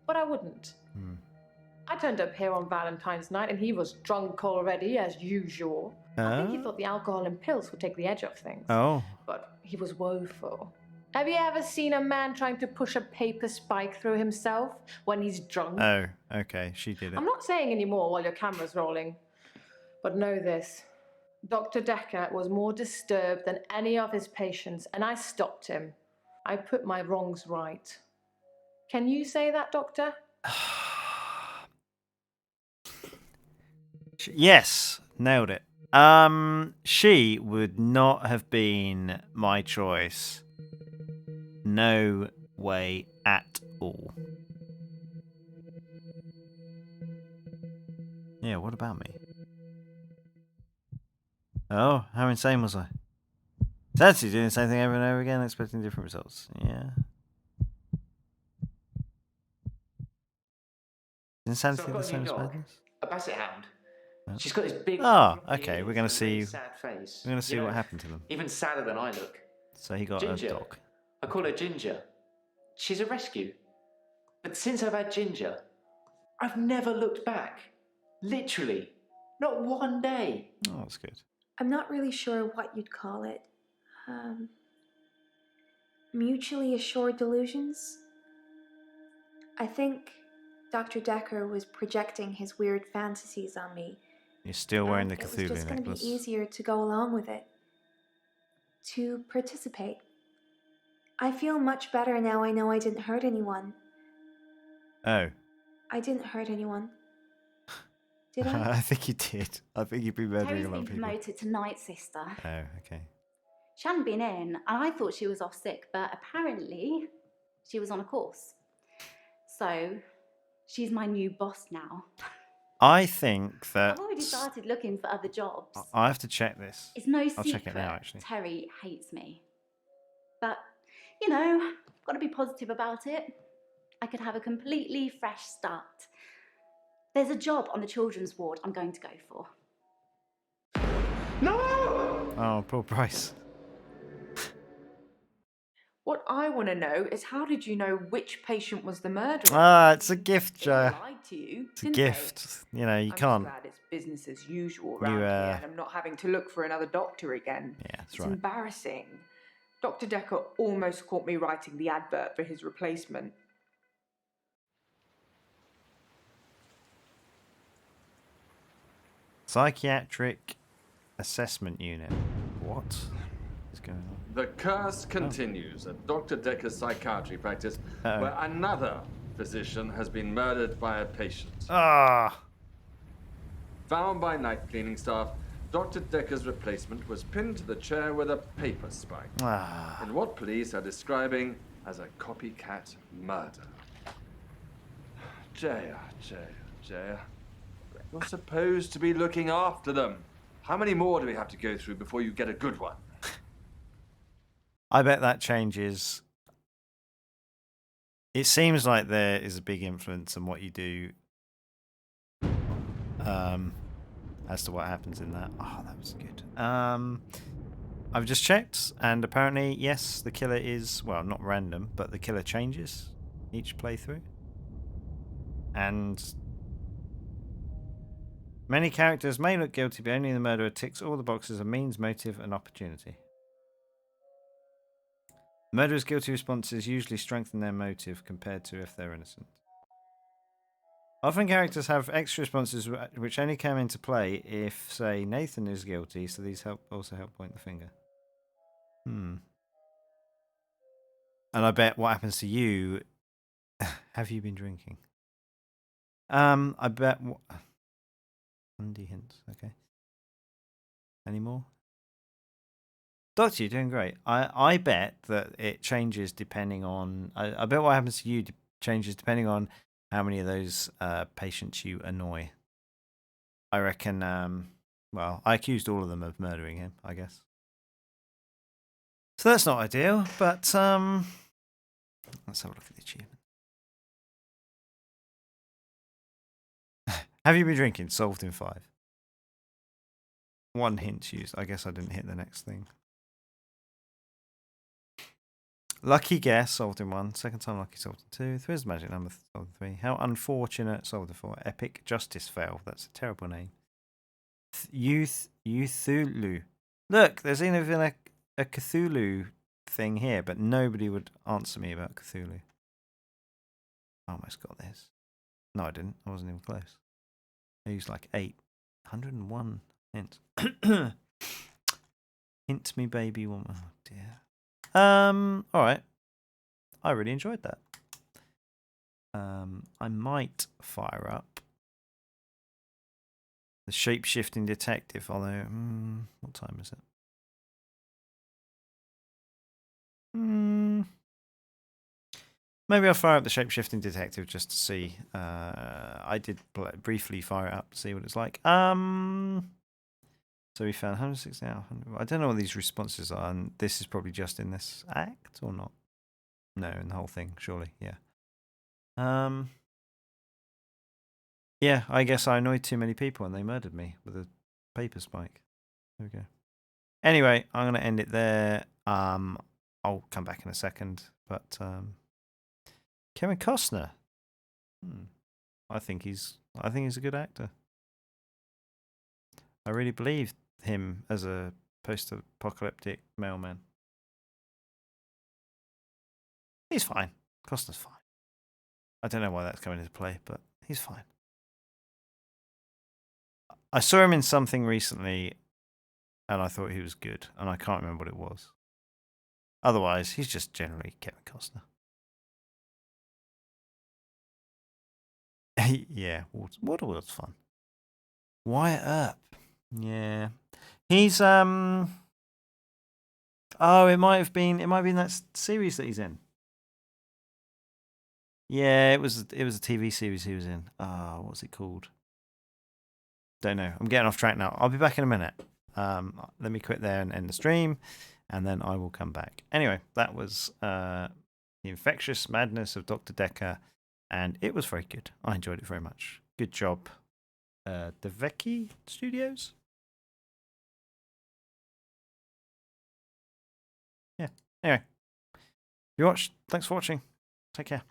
but I wouldn't. I turned up here on Valentine's night and he was drunk already, as usual. I think he thought the alcohol and pills would take the edge off things. Oh. But he was woeful. Have you ever seen a man trying to push a paper spike through himself when he's drunk? Oh, okay. She did it. I'm not saying any more while your camera's rolling, but know this. Dr. Dekker was more disturbed than any of his patients, and I stopped him. I put my wrongs right. Can you say that, Doctor? Yes, nailed it. She would not have been my choice. No way at all. Yeah, what about me? Oh, how insane was I? Essentially doing the same thing over and over again, expecting different results. Yeah. Insanity So I've the got a same new as dog, madness? a basset hound. She's got this big. Oh, floppy okay. We're ears gonna and a really see. sad face. We're gonna see You what know, happened to them. Even sadder than I look. So he got Ginger. a dog. I call her Ginger. She's a rescue. But since I've had Ginger, I've never looked back. Literally. Not one day. Oh, that's good. I'm not really sure what you'd call it. Mutually assured delusions? I think Dr. Dekker was projecting his weird fantasies on me. You're still wearing the It was Cthulhu just going to necklace. be easier to go along with it. To participate. I feel much better now I know I didn't hurt anyone. Oh. I didn't hurt anyone. Did I? I think you did. I think you've been murdering Terry's a lot been of people. promoted to night sister. Oh, okay. She hadn't been in, and I thought she was off sick, but apparently she was on a course. So she's my new boss now. I think that I've already started looking for other jobs. I have to check this. It's no I'll secret check it now, actually. Terry hates me. But, you know, got to be positive about it. I could have a completely fresh start. There's a job on the children's ward I'm going to go for. No! Oh, poor Bryce. What I want to know is how did you know which patient was the murderer? Ah, it's a gift, They Joe. lied to you, It's a didn't they? gift. You know, you I'm can't. just glad it's business as usual around here, and I'm not having to look for another doctor again. Yeah, that's It's right. embarrassing. Dr. Dekker almost caught me writing the advert for his replacement. Psychiatric assessment unit. What is going on? The curse continues at Dr. Dekker's psychiatry practice, where another physician has been murdered by a patient. Ah. Found by night cleaning staff, Dr. Dekker's replacement was pinned to the chair with a paper spike. In what police are describing as a copycat murder. Jaya. You're supposed to be looking after them. How many more do we have to go through before you get a good one? I bet that changes. It seems like there is a big influence on what you do as to what happens in that. Oh, that was good. I've just checked, and apparently, yes, the killer is, well, not random, but the killer changes each playthrough. And many characters may look guilty, but only the murderer ticks all the boxes of means, motive, and opportunity. Murderers' guilty responses usually strengthen their motive compared to if they're innocent. Often characters have extra responses which only come into play if, say, Nathan is guilty, so these also help point the finger. And I bet what happens to you... Have you been drinking? I bet... Andy hints, okay. Any more? Doctor, you're doing great. I bet that it changes depending on... I bet what happens to you changes depending on how many of those patients you annoy. I reckon... well, I accused all of them of murdering him, I guess. So that's not ideal, but... let's have a look at the achievement. Have you been drinking? Solved in 5. 1 hint used. I guess I didn't hit the next thing. Lucky guess, solved in 1. Second time lucky, solved in 2. 3 is the magic number, solved in 3. How unfortunate, solved in 4. Epic justice fail. That's a terrible name. Cthulhu. Look, there's even a Cthulhu thing here, but nobody would answer me about Cthulhu. I almost got this. No, I didn't. I wasn't even close. I used like 101 hints. Hint me, baby woman. Oh dear. Alright. I really enjoyed that. I might fire up the shape-shifting detective, although what time is it? Maybe I'll fire up the shape-shifting detective just to see. I did briefly fire it up to see what it's like. So we found 160 out of 100. I don't know what these responses are, and this is probably just in this act or not. No, in the whole thing, surely, yeah. Yeah, I guess I annoyed too many people and they murdered me with a paper spike. There we go. Anyway, I'm going to end it there. I'll come back in a second, but Kevin Costner. I think he's a good actor. I really believed him as a post-apocalyptic mailman. He's fine. Costner's fine. I don't know why that's coming into play, but he's fine. I saw him in something recently, and I thought he was good, and I can't remember what it was. Otherwise, he's just generally Kevin Costner. Yeah, Waterworld's fun. Wyatt Earp. Yeah. He's oh, it might have been that series that he's in. Yeah, it was a TV series he was in. Oh, what's it called? Don't know. I'm getting off track now. I'll be back in a minute. Let me quit there and end the stream, and then I will come back. Anyway, that was the Infectious Madness of Dr. Dekker, and it was very good. I enjoyed it very much. Good job, Dekker Studios. Yeah. Anyway, if you watched, thanks for watching. Take care.